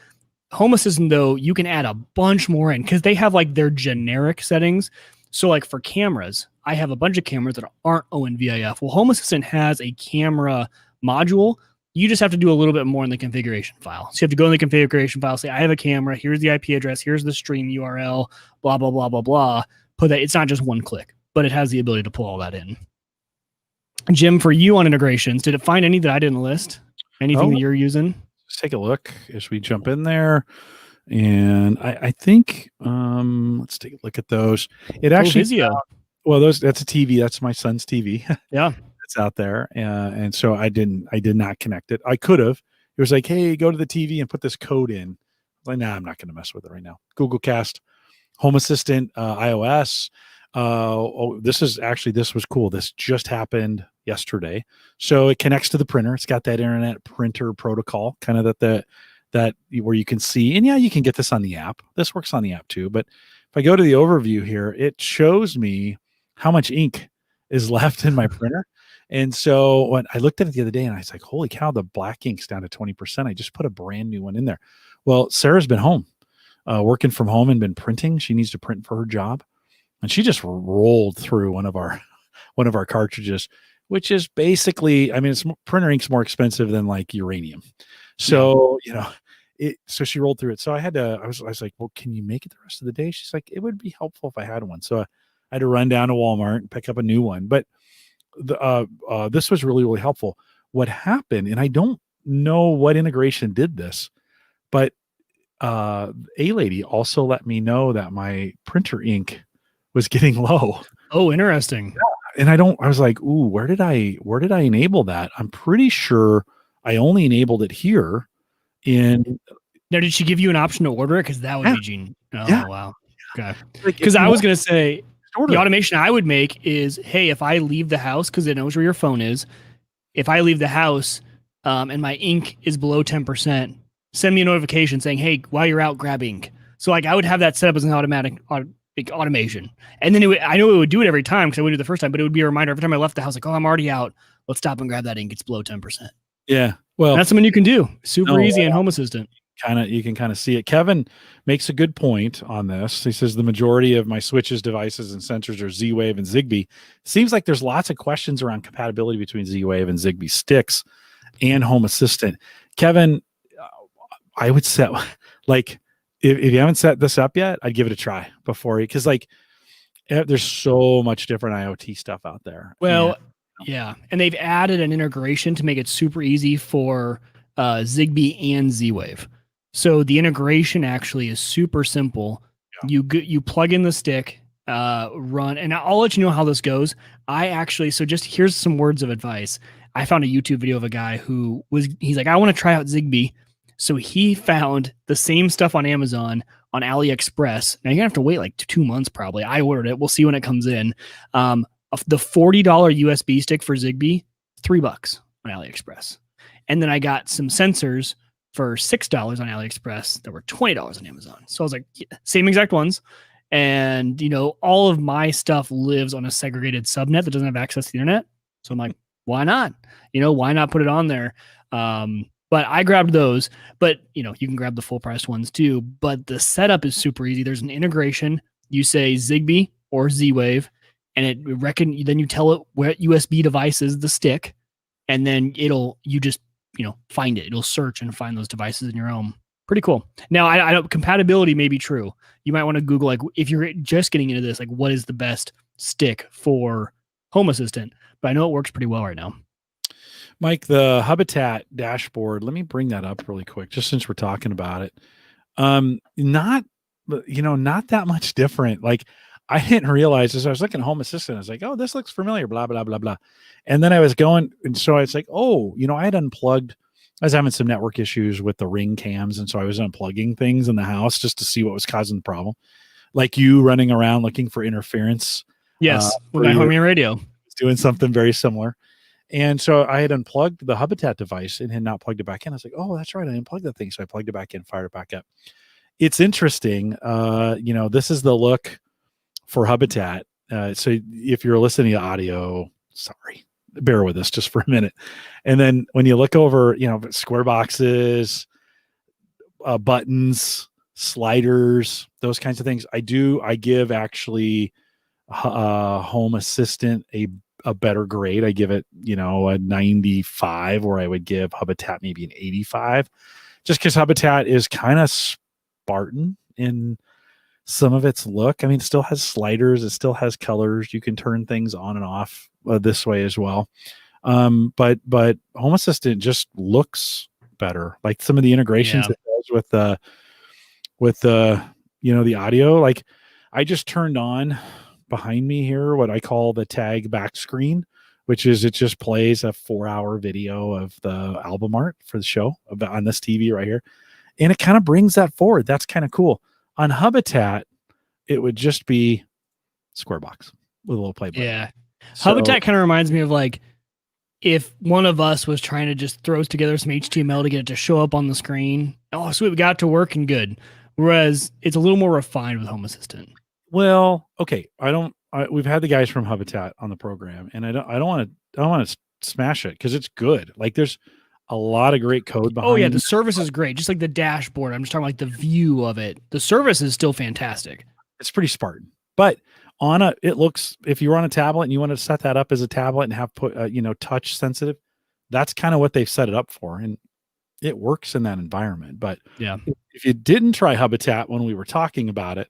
Home Assistant, though, you can add a bunch more in because they have like their generic settings. So like for cameras, I have a bunch of cameras that aren't ONVIF. Well, Home Assistant has a camera module. You just have to do a little bit more in the configuration file. So you have to go in the configuration file, say, I have a camera. Here's the IP address. Here's the stream URL, blah, blah, blah, blah, blah. Put that. It's not just one click, but it has the ability to pull all that in. Jim, for you on integrations, did it find any that I didn't list? Anything that you're using? Let's take a look as we jump in there. And I think, let's take a look at those. It actually, that's a TV. That's my son's TV. Yeah. It's out there. And so I did not connect it. I could have. It was like, hey, go to the TV and put this code in. I was like, nah, I'm not going to mess with it right now. Google Cast, Home Assistant, iOS. This was cool. This just happened yesterday. So it connects to the printer. It's got that internet printer protocol, kind of that where you can see, and yeah, you can get this on the app. This works on the app too. But if I go to the overview here, it shows me how much ink is left in my printer. And so when I looked at it the other day and I was like, holy cow, the black ink's down to 20%. I just put a brand new one in there. Well, Sarah's been home, working from home and been printing. She needs to print for her job. And she just rolled through one of our cartridges, which is basically, I mean, printer ink's more expensive than like uranium. So, so she rolled through it. So I was like, well, can you make it the rest of the day? She's like, it would be helpful if I had one. So I had to run down to Walmart and pick up a new one. But this was really, really helpful. What happened, and I don't know what integration did this, but a lady also let me know that my printer ink was getting low. Oh, interesting. Yeah. And I was like, ooh, where did I enable that? I'm pretty sure I only enabled it here. Now, did she give you an option to order it? Because that would be genius. Oh, yeah. Wow. Okay. Because I was going to say, the automation I would make is, hey, if I leave the house, because it knows where your phone is, if I leave the house and my ink is below 10%, send me a notification saying, hey, while you're out, grab ink. So like I would have that set up as an automatic automation. And then I know it would do it every time because I would do it the first time, but it would be a reminder every time I left the house, like, oh, I'm already out. Let's stop and grab that ink. It's below 10%. Yeah. Well, that's something you can do. Super easy in Home Assistant. You can kind of see it. Kevin makes a good point on this. He says the majority of my switches, devices, and sensors are Z-Wave and Zigbee. Seems like there's lots of questions around compatibility between Z-Wave and Zigbee sticks and Home Assistant. Kevin, I would set, like, if you haven't set this up yet, I'd give it a try before, because like there's so much different IoT stuff out there. Well, yeah. And they've added an integration to make it super easy for Zigbee and Z-Wave. So the integration actually is super simple. Yeah. You plug in the stick, run, and I'll let you know how this goes. So just here's some words of advice. I found a YouTube video of a guy he's like, I want to try out Zigbee. So he found the same stuff on Amazon, on AliExpress. Now you're gonna have to wait like 2 months probably. I ordered it. We'll see when it comes in. The $40 USB stick for Zigbee, $3 on AliExpress. And then I got some sensors for $6 on AliExpress that were $20 on Amazon. So I was like, yeah, same exact ones. And, all of my stuff lives on a segregated subnet that doesn't have access to the internet. So I'm like, why not? Why not put it on there? But I grabbed those, but you can grab the full price ones too. But the setup is super easy. There's an integration You say Zigbee or Z-Wave, and then you tell it what USB device is the stick, and then you just find it. It'll search and find those devices in your home. Pretty cool. Now, I don't, compatibility may be true. You might want to Google, like, if you're just getting into this, like, what is the best stick for Home Assistant? But I know it works pretty well right now. Mike, the Hubitat dashboard, let me bring that up really quick, just since we're talking about it. Not that much different. Like, I didn't realize as I was looking at Home Assistant, I was like, oh, this looks familiar, blah, blah, blah, blah. And then I was going, and so I was like, oh, I had unplugged. I was having some network issues with the Ring cams, and so I was unplugging things in the house just to see what was causing the problem. Like you running around looking for interference. Yes, with my home radio. Doing something very similar. And so I had unplugged the Hubitat device and had not plugged it back in. I was like, oh, that's right. I unplugged that thing. So I plugged it back in, fired it back up. It's interesting. This is the look for Hubitat. So if you're listening to audio, sorry, bear with us just for a minute. And then when you look over, square boxes, buttons, sliders, those kinds of things. I give actually Home Assistant a better grade. I give it, a 95, or I would give Hubitat maybe an 85, just because Hubitat is kind of Spartan in some of its look. I mean, it still has sliders, it still has colors. You can turn things on and off this way as well. But Home Assistant just looks better. Like some of the integrations it does with the audio. Like I just turned on behind me here what I call the tag back screen, which is it just plays a 4-hour video of the album art for the show on this TV right here. And it kind of brings that forward. That's kind of cool. On Hubitat, it would just be square box with a little play button. Yeah. So, Hubitat kind of reminds me of like if one of us was trying to just throw together some HTML to get it to show up on the screen. Oh, sweet, we got it to work and good. Whereas it's a little more refined with Home Assistant. Well, okay. We've had the guys from Hubitat on the program, and I don't want to smash it because it's good. Like there's a lot of great code behind. Oh yeah, the service is great. Just like the dashboard. I'm just talking like the view of it. The service is still fantastic. It's pretty Spartan, but it looks, if you were on a tablet and you want to set that up as a tablet and have touch sensitive, that's kind of what they've set it up for. And it works in that environment. But yeah, if you didn't try Hubitat when we were talking about it,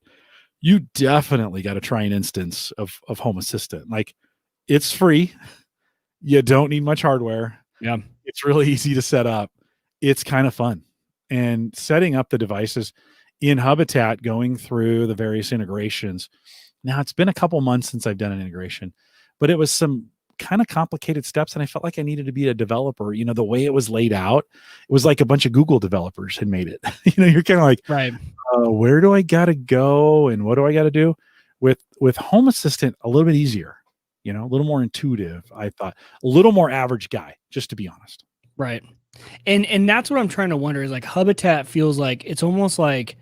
you definitely got to try an instance of Home Assistant. Like it's free. You don't need much hardware. Yeah. It's really easy to set up. It's kind of fun. And setting up the devices in Hubitat, going through the various integrations. Now it's been a couple months since I've done an integration, but it was some kind of complicated steps. And I felt like I needed to be a developer. The way it was laid out, it was like a bunch of Google developers had made it. You're kind of like, right. Where do I got to go? And what do I got to do with Home Assistant? A little bit easier, a little more intuitive. I thought a little more average guy, just to be honest. Right. And that's what I'm trying to wonder is like Hubitat feels like it's almost like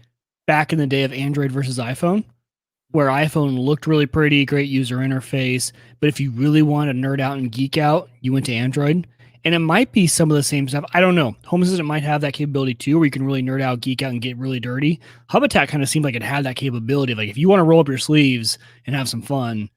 back in the day of Android versus iPhone, where iPhone looked really pretty, great user interface. But if you really want to nerd out and geek out, you went to Android. And it might be some of the same stuff. I don't know. Home Assistant might have that capability too, where you can really nerd out, geek out, and get really dirty. Hubitat kind of seemed like it had that capability. Like if you want to roll up your sleeves and have some fun,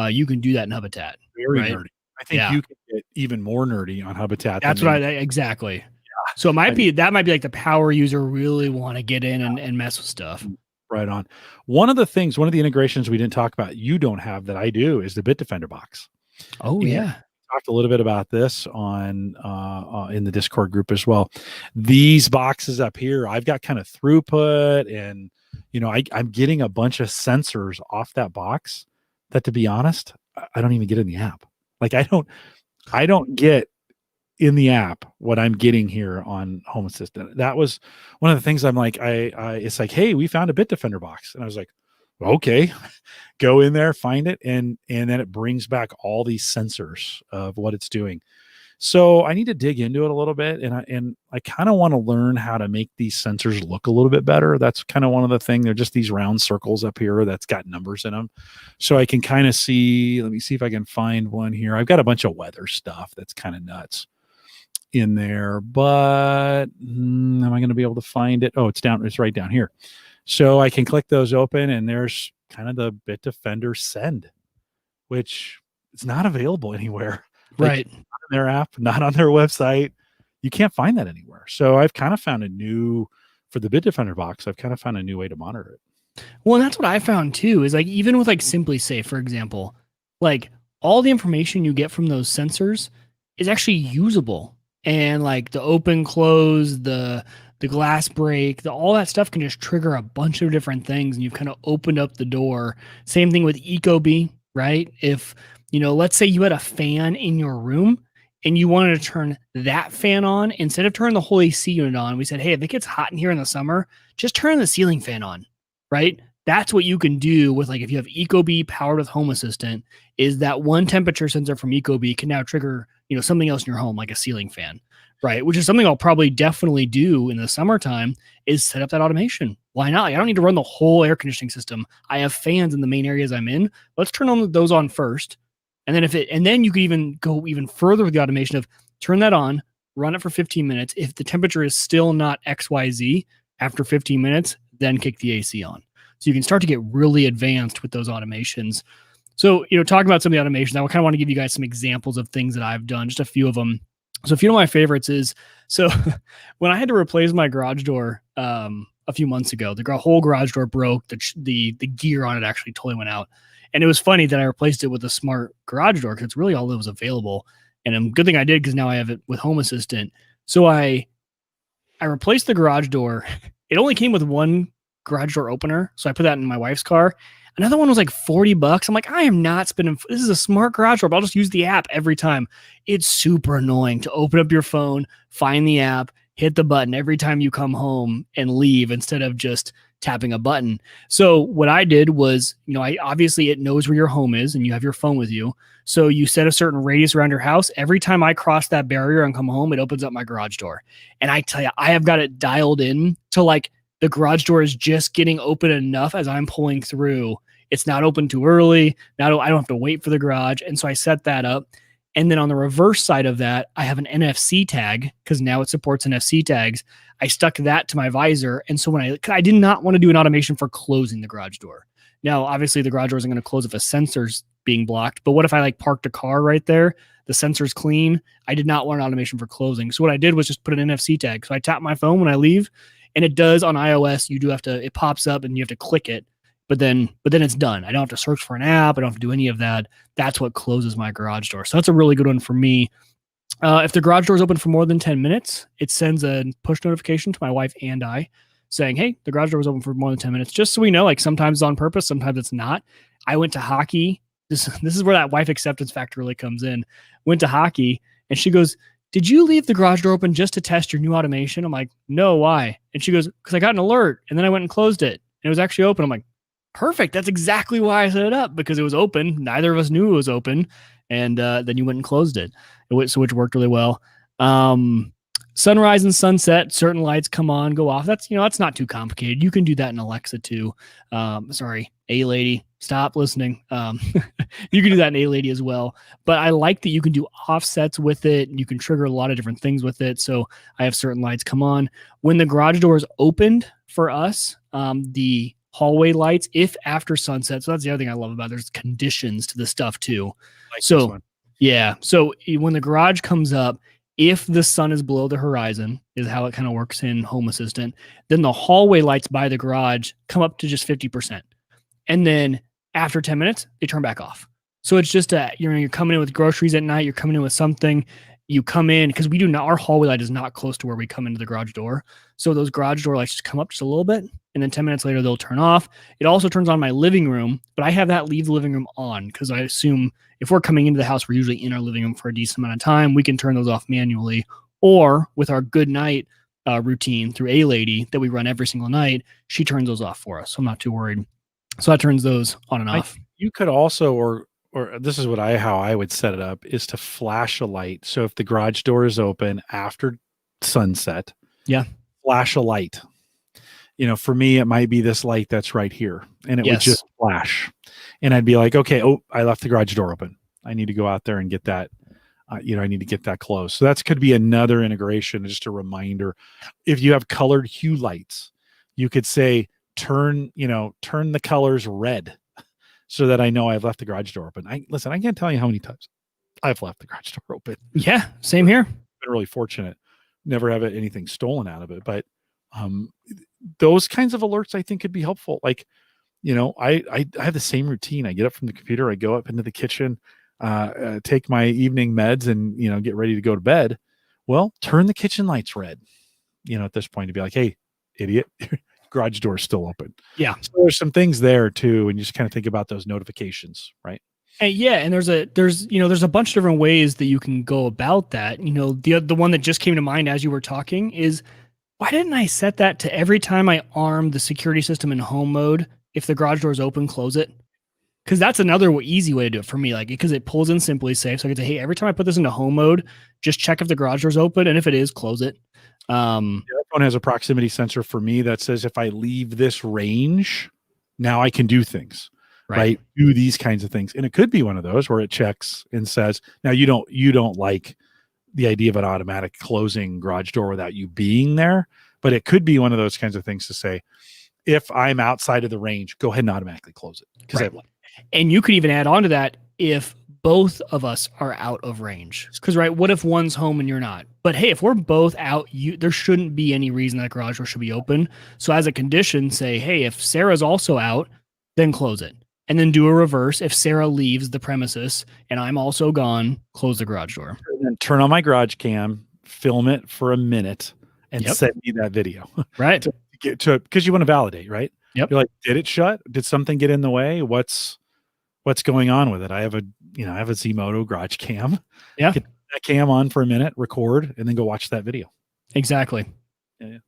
you can do that in Hubitat. Very nerdy. I think you can get even more nerdy on Hubitat. That's what exactly. Yeah. So it might be like the power user really want to get in and mess with stuff. Right on. One of the integrations we didn't talk about, you don't have that I do, is the Bitdefender box. Oh, yeah. Talked a little bit about this on in the Discord group as well. These boxes up here, I've got kind of throughput, and I'm getting a bunch of sensors off that box that, to be honest, I don't even get in the app. Like I don't get in the app what I'm getting here on Home Assistant. That was one of the things I'm like, it's like, hey, we found a Bitdefender box. And I was like, okay, go in there, find it. And then it brings back all these sensors of what it's doing. So I need to dig into it a little bit. And I kind of want to learn how to make these sensors look a little bit better. That's kind of one of the things. They're just these round circles up here that's got numbers in them. So I can kind of see, let me see if I can find one here. I've got a bunch of weather stuff that's kind of nuts in there, but am I going to be able to find it? Oh, it's right down here. So I can click those open, and there's kind of the Bitdefender Send, which is not available anywhere. Like, Right. not in their app, not on their website. You can't find that anywhere. So I've kind of found for the Bitdefender box, I've kind of found a new way to monitor it. Well, and that's what I found too, is like even with like Simply Safe, for example, like all the information you get from those sensors is actually usable. And like the open, close, the glass break, all that stuff can just trigger a bunch of different things, and you've kind of opened up the door. Same thing with Ecobee, right? If let's say you had a fan in your room and you wanted to turn that fan on, instead of turning the whole AC unit on, we said, hey, if it gets hot in here in the summer, just turn the ceiling fan on, right? That's what you can do with, like, if you have Ecobee powered with Home Assistant, is that one temperature sensor from Ecobee can now trigger, something else in your home, like a ceiling fan, right? Which is something I'll probably definitely do in the summertime, is set up that automation. Why not? Like, I don't need to run the whole air conditioning system. I have fans in the main areas I'm in. Let's turn those on first. And then you could even go even further with the automation of turn that on, run it for 15 minutes. If the temperature is still not XYZ after 15 minutes, then kick the AC on. So you can start to get really advanced with those automations. So, talking about some of the automations, I kind of want to give you guys some examples of things that I've done, just a few of them. So a few of my favorites is, when I had to replace my garage door a few months ago, the whole garage door broke. The gear on it actually totally went out. And it was funny that I replaced it with a smart garage door because it's really all that was available. And a good thing I did, because now I have it with Home Assistant. So I replaced the garage door. It only came with one garage door opener, so I put that in my wife's car. Another one was like $40. I'm like, I am not spending. This is a smart garage door, but I'll just use the app every time. It's super annoying to open up your phone, find the app, hit the button every time you come home and leave, instead of just tapping a button. So what I did was, obviously it knows where your home is and you have your phone with you. So you set a certain radius around your house. Every time I cross that barrier and come home, it opens up my garage door. And I tell you, I have got it dialed in to, like, the garage door is just getting open enough as I'm pulling through. It's not open too early. Now I don't have to wait for the garage. And so I set that up. And then on the reverse side of that, I have an NFC tag, because now it supports NFC tags. I stuck that to my visor. And so when I did not want to do an automation for closing the garage door. Now, obviously the garage door isn't going to close if a sensor's being blocked. But what if I parked a car right there? The sensor's clean. I did not want an automation for closing. So what I did was just put an NFC tag. So I tap my phone when I leave, and it does on iOS. You do have to, it pops up and you have to click it, but then it's done. I don't have to search for an app. I don't have to do any of that. That's what closes my garage door. So that's a really good one for me. If the garage door is open for more than 10 minutes, it sends a push notification to my wife and I saying, hey, the garage door was open for more than 10 minutes. Just so we know, like, sometimes it's on purpose, sometimes it's not. I went to hockey. This is where that wife acceptance factor really comes in. Went to hockey, and she goes, did you leave the garage door open just to test your new automation? I'm like, no, why? And she goes, because I got an alert, and then I went and closed it, and it was actually open. I'm like, perfect. That's exactly why I set it up, because it was open. Neither of us knew it was open. And then you went and closed it, which worked really well. Sunrise and sunset, certain lights come on, go off. That's not too complicated. You can do that in Alexa too. Sorry, A-Lady, stop listening. You can do that in A-Lady as well. But I like that you can do offsets with it. You can trigger a lot of different things with it. So I have certain lights come on. When the garage door is opened for us, the hallway lights, if after sunset. So that's the other thing I love about it. There's conditions to the stuff too. So yeah. So when the garage comes up, if the sun is below the horizon, is how it kind of works in Home Assistant, then the hallway lights by the garage come up to just 50%. And then after 10 minutes, they turn back off. So it's just you're coming in with groceries at night, you're coming in with something, you come in, because our hallway light is not close to where we come into the garage door. So those garage door lights just come up just a little bit, and then 10 minutes later, they'll turn off. It also turns on my living room, but I have that leave the living room on, because I assume if we're coming into the house, we're usually in our living room for a decent amount of time. We can turn those off manually, or with our good night routine through A-Lady that we run every single night, she turns those off for us. So I'm not too worried. So that turns those on and off. You could also, or this is how I would set it up, is to flash a light. So if the garage door is open after sunset, flash a light. For me, it might be this light that's right here, and it would just flash. And I'd be like, okay, I left the garage door open. I need to go out there and get that. I need to get that closed. So that could be another integration, just a reminder. If you have colored hue lights, you could say, turn the colors red. so that I know I've left the garage door open. I can't tell you how many times I've left the garage door open. Yeah, same here. Been really fortunate. Never have anything stolen out of it. But those kinds of alerts I think could be helpful. Like, I have the same routine. I get up from the computer, I go up into the kitchen, take my evening meds and, get ready to go to bed. Well, turn the kitchen lights red, at this point to be like, hey, idiot, garage door is still open. Yeah. So there's some things there too. And you just kind of think about those notifications, right? And and there's a bunch of different ways that you can go about that. The one that just came to mind as you were talking is, why didn't I set that to every time I arm the security system in home mode, if the garage door is open, close it? Because that's another easy way to do it for me. Like, because it pulls in Simply Safe. So I can say, hey, every time I put this into home mode, just check if the garage door is open. And if it is, close it. The phone has a proximity sensor for me that says if I leave this range, now I can do things, right? Do these kinds of things. And it could be one of those where it checks and says, now you don't like the idea of an automatic closing garage door without you being there, but it could be one of those kinds of things to say, if I'm outside of the range, go ahead and automatically close it. And you could even add on to that if both of us are out of range. Because, what if one's home and you're not? But hey, if we're both out, there shouldn't be any reason that garage door should be open. So as a condition, say, hey, if Sarah's also out, then close it. And then do a reverse. If Sarah leaves the premises and I'm also gone, close the garage door. And then turn on my garage cam, film it for a minute, and send me that video. Right. Because you want to validate, right? Yep. You're like, did it shut? Did something get in the way? What's going on with it? I have a Zmoto garage cam. Yeah. Get that cam on for a minute, record, and then go watch that video. Exactly. Yeah.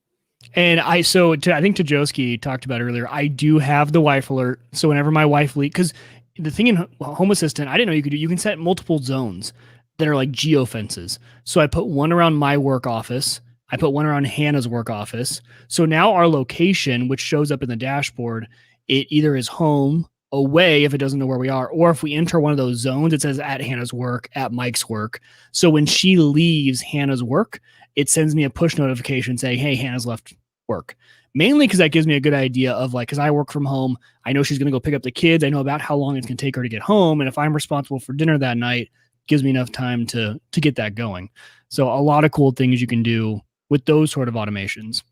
And I think Tajowski talked about earlier, I do have the wife alert. So whenever my wife leaves, because the thing in Home Assistant, I didn't know you can set multiple zones that are like geofences. So I put one around my work office. I put one around Hannah's work office. So now our location, which shows up in the dashboard, it either is home, away if it doesn't know where we are, or if we enter one of those zones, it says at Hannah's work, at Mike's work. So when she leaves Hannah's work, it sends me a push notification saying, hey, Hannah's left work. Mainly because that gives me a good idea of because I work from home, I know she's going to go pick up the kids. I know about how long it's going to take her to get home. And if I'm responsible for dinner that night, it gives me enough time to get that going. So a lot of cool things you can do with those sort of automations.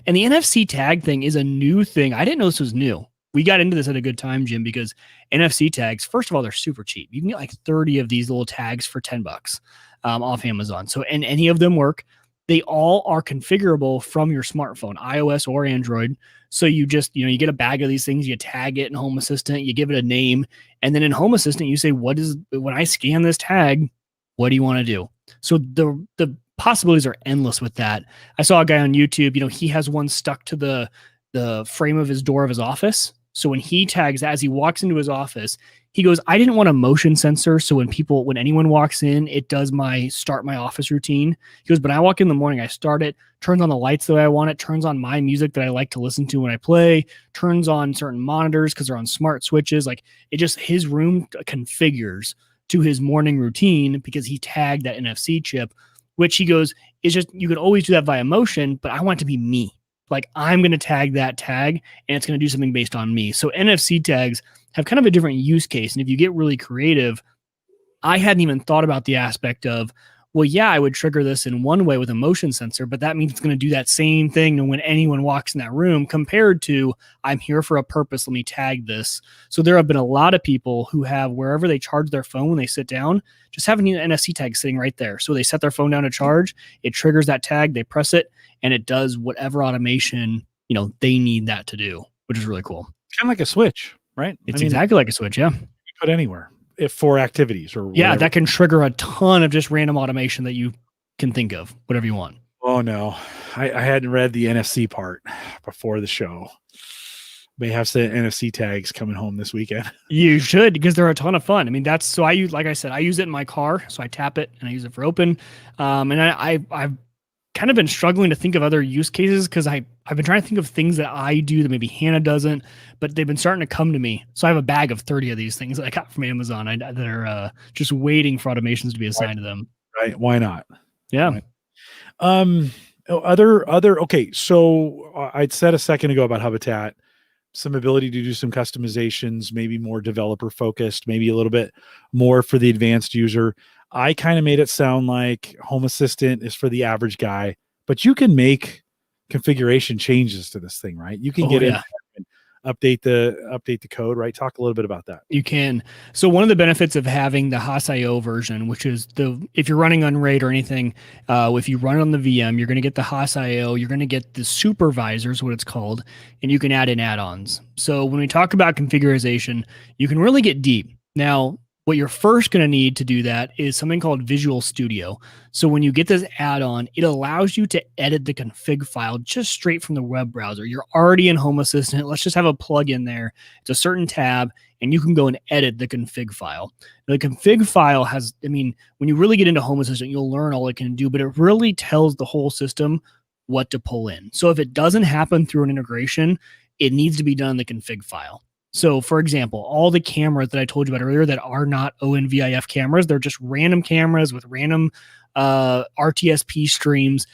And the NFC tag thing is a new thing. I didn't know this was new. We got into this at a good time, Jim, because NFC tags, first of all, they're super cheap. You can get like 30 of these little tags for $10 off Amazon. So, and any of them work. They all are configurable from your smartphone, iOS or Android. So you just, you get a bag of these things, you tag it in Home Assistant, you give it a name. And then in Home Assistant, you say, when I scan this tag, what do you want to do? So the possibilities are endless with that. I saw a guy on YouTube, he has one stuck to the frame of his door of his office. So when he tags, as he walks into his office, he goes, I didn't want a motion sensor. So when anyone walks in, it does start my office routine. He goes, but I walk in the morning, I start it, turns on the lights the way I want it, turns on my music that I like to listen to when I play, turns on certain monitors because they're on smart switches. Like his room configures to his morning routine because he tagged that NFC chip, which he goes, is just, you could always do that via motion, but I want it to be me. Like I'm going to tag that tag and it's going to do something based on me. So NFC tags have kind of a different use case. And if you get really creative, I hadn't even thought about the aspect of, well, yeah, I would trigger this in one way with a motion sensor, but that means it's going to do that same thing when anyone walks in that room compared to I'm here for a purpose. Let me tag this. So there have been a lot of people who have wherever they charge their phone when they sit down, just having an NFC tag sitting right there. So they set their phone down to charge, it triggers that tag, they press it, and it does whatever automation, they need that to do, which is really cool. Kind of like a switch, right? It's exactly like a switch. Yeah. You put anywhere for activities or whatever. Yeah, that can trigger a ton of just random automation that you can think of, whatever you want. Oh no, I hadn't read the NFC part before the show. May have some NFC tags coming home this weekend. You should, because they're a ton of fun. I mean, I use, like I said, I use it in my car, so I tap it and I use it for open. And I've kind of been struggling to think of other use cases because I've been trying to think of things that I do that maybe Hannah doesn't, but they've been starting to come to me. So I have a bag of 30 of these things that I got from Amazon that are just waiting for automations to be assigned to them. Right? Why not? Yeah. Okay. So I'd said a second ago about Hubitat. some ability to do some customizations, maybe more developer focused, maybe a little bit more for the advanced user. I kind of made it sound like Home Assistant is for the average guy, but you can make configuration changes to this thing, right? You can get in and update the code, right? Talk a little bit about that. You can. So one of the benefits of having the Haas.io version, which is if you're running on RAID or anything, if you run it on the VM, you're going to get the Haas.io, you're going to get the supervisors, what it's called, and you can add in add-ons. So when we talk about configuration, you can really get deep. Now, what you're first going to need to do that is something called Visual Studio. So when you get this add-on, it allows you to edit the config file just straight from the web browser. You're already in Home Assistant. Let's just have a plug-in there. It's a certain tab, and you can go and edit the config file. Now, the config file has, when you really get into Home Assistant, you'll learn all it can do, but it really tells the whole system what to pull in. So if it doesn't happen through an integration, it needs to be done in the config file. So, for example, all the cameras that I told you about earlier that are not ONVIF cameras, they're just random cameras with random RTSP streams.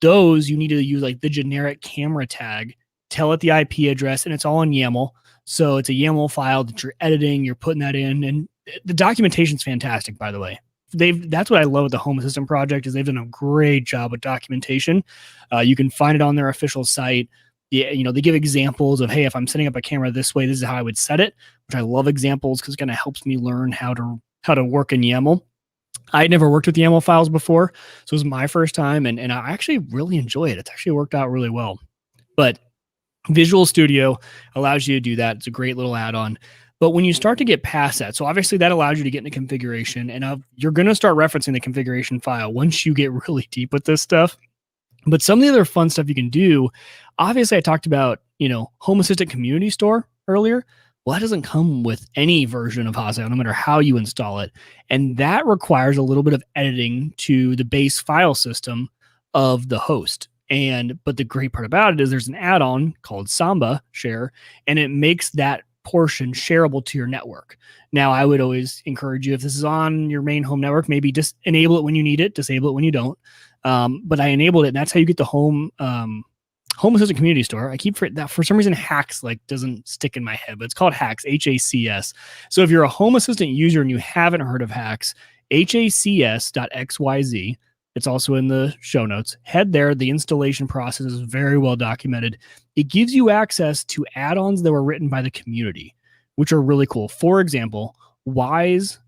Those you need to use like the generic camera tag, tell it the IP address, and it's all in YAML. So it's a YAML file that you're editing, you're putting that in, and the documentation is fantastic, by the way. That's what I love with the Home Assistant project is they've done a great job with documentation. You can find it on their official site. Yeah, they give examples of, hey, if I'm setting up a camera this way, this is how I would set it, which I love examples because it kind of helps me learn how to work in YAML. I had never worked with YAML files before, so it was my first time, and I actually really enjoy it. It's actually worked out really well. But Visual Studio allows you to do that. It's a great little add-on. But when you start to get past that, so obviously that allows you to get into configuration, and you're going to start referencing the configuration file once you get really deep with this stuff. But some of the other fun stuff you can do, obviously I talked about, Home Assistant Community Store earlier. Well, that doesn't come with any version of Haas.io, no matter how you install it. And that requires a little bit of editing to the base file system of the host. But the great part about it is there's an add-on called Samba Share, and it makes that portion shareable to your network. Now, I would always encourage you, if this is on your main home network, maybe just enable it when you need it, disable it when you don't. But I enabled it, and that's how you get the Home Assistant Community Store. I keep that for some reason Hacks doesn't stick in my head, but it's called Hacks, HACS. So if you're a Home Assistant user and you haven't heard of Hacks, HACS.xyz. It's also in the show notes. Head there. The installation process is very well documented. It gives you access to add-ons that were written by the community, which are really cool. For example, Wise,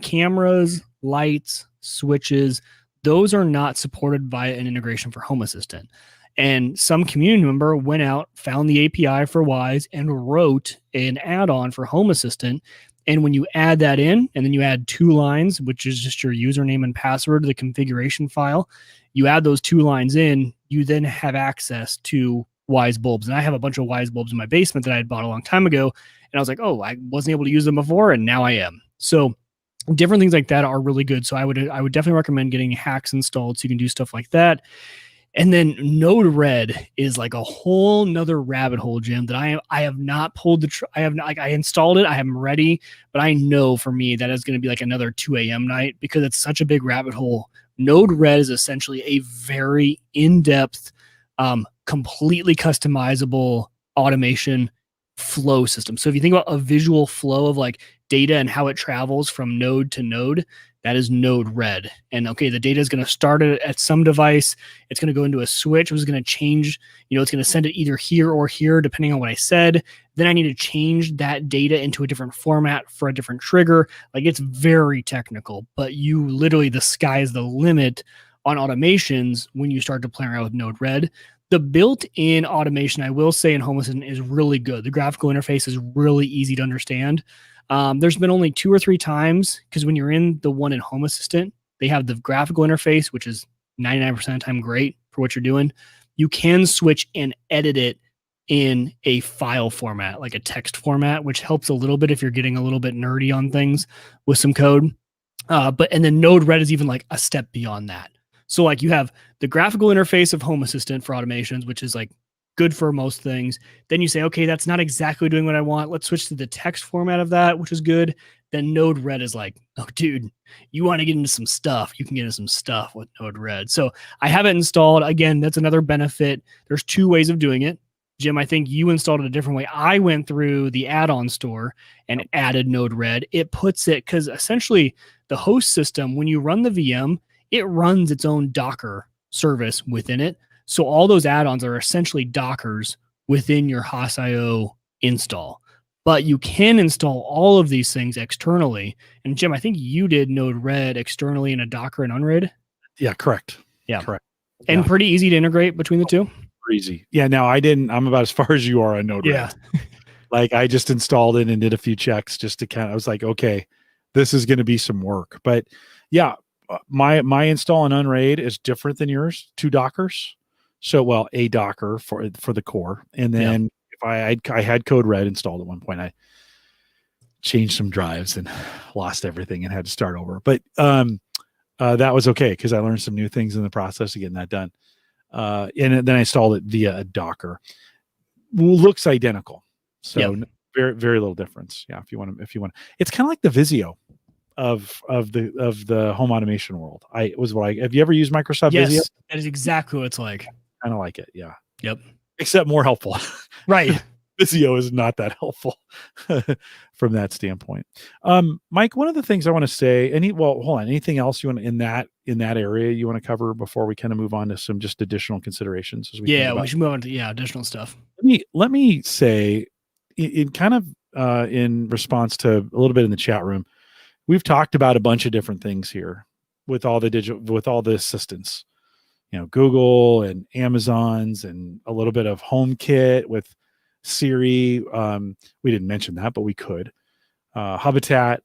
cameras, lights, switches, those are not supported by an integration for Home Assistant. And some community member went out, found the API for Wise, and wrote an add-on for Home Assistant. And when you add that in, and then you add 2 lines, which is just your username and password to the configuration file, you add those 2 lines in, you then have access to Wise bulbs. And I have a bunch of Wise bulbs in my basement that I had bought a long time ago. And I was like, oh, I wasn't able to use them before, and now I am. So different things like that are really good. So I would definitely recommend getting Hacks installed so you can do stuff like that. And then Node-RED is like a whole nother rabbit hole, Jim, that I have not pulled I installed it, I am ready, but I know for me that is going to be like another 2 a.m. night because it's such a big rabbit hole. Node-RED is essentially a very in-depth, completely customizable automation flow system. So if you think about a visual flow of like data and how it travels from node to node, that is Node-RED. And okay, the data is going to start at some device. It's going to go into a switch, which is going to change, it's going to send it either here or here, depending on what I said. Then I need to change that data into a different format for a different trigger. Like, it's very technical, but the sky is the limit on automations when you start to play around with Node-RED. The built-in automation, I will say, in Home Assistant is really good. The graphical interface is really easy to understand. There's been only 2 or 3 times, because when you're in the one in Home Assistant, they have the graphical interface, which is 99% of the time great for what you're doing. You can switch and edit it in a file format, like a text format, which helps a little bit if you're getting a little bit nerdy on things with some code. And then Node-RED is even like a step beyond that. So like you have the graphical interface of Home Assistant for automations, which is like good for most things. Then you say, okay, that's not exactly doing what I want. Let's switch to the text format of that, which is good. Then Node-RED is like, oh, dude, you want to get into some stuff. You can get into some stuff with Node-RED. So I have it installed. Again, that's another benefit. There's 2 ways of doing it. Jim, I think you installed it a different way. I went through the add-on store and added Node-RED. It puts it, because essentially the host system, when you run the VM, it runs its own Docker service within it. So all those add-ons are essentially Dockers within your Haas.io install. But you can install all of these things externally. And Jim, I think you did Node-RED externally in a Docker and Unread. Yeah, correct. Yeah. Correct. And pretty easy to integrate between the two. Easy. Yeah, now I'm about as far as you are on Node-RED. Yeah. Like I just installed it and did a few checks just to I was like, okay, this is going to be some work. But yeah, my install on Unraid is different than yours, 2 Dockers. So, well, a Docker for the core. And then if I had Code-RED installed at one point, I changed some drives and lost everything and had to start over. But that was okay because I learned some new things in the process of getting that done. And then I installed it via a Docker. Looks identical. So very, very little difference. Yeah. If you want, it's kind of like the Visio of the home automation world. Have you ever used Microsoft Visio? That is exactly what it's like. Kind of like it. Yeah. Yep. Except more helpful. Right. Visio is not that helpful from that standpoint. Mike, one of the things I want to say, hold on. Anything else you want in that area you want to cover before we kind of move on to some just additional considerations? As we should move on to additional stuff. Let me say, in kind of in response to a little bit in the chat room, we've talked about a bunch of different things here with all the assistants, Google and Amazon's and a little bit of HomeKit with Siri. We didn't mention that, but we could. Hubitat,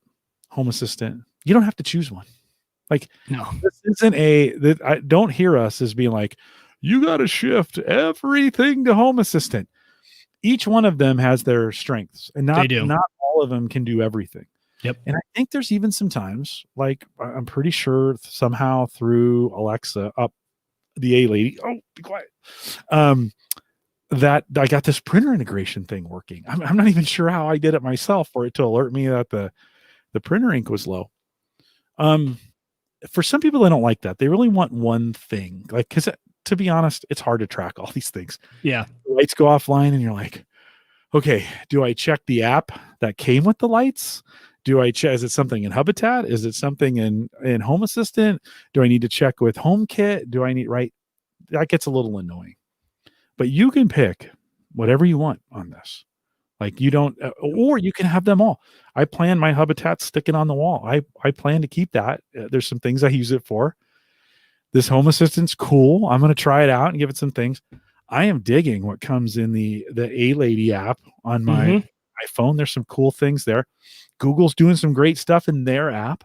Home Assistant. You don't have to choose one. Like, no, this isn't don't hear us as being like, you got to shift everything to Home Assistant. Each one of them has their strengths, and not all of them can do everything. Yep. And I think there's even some times, like I'm pretty sure somehow through Alexa up the A lady. Oh, be quiet. That I got this printer integration thing working. I'm not even sure how I did it myself for it to alert me that the printer ink was low. For some people, they don't like that. They really want one thing. Like, because to be honest, it's hard to track all these things. Yeah. The lights go offline and you're like, okay, do I check the app that came with the lights? Do I check, is it something in Hubitat? Is it something in Home Assistant? Do I need to check with HomeKit? Do I need, right? That gets a little annoying. But you can pick whatever you want on this. Like you don't, or you can have them all. I plan my Hubitat sticking on the wall. I plan to keep that. There's some things I use it for. This Home Assistant's cool. I'm going to try it out and give it some things. I am digging what comes in the A-Lady app on my iPhone. There's some cool things there. Google's doing some great stuff in their app.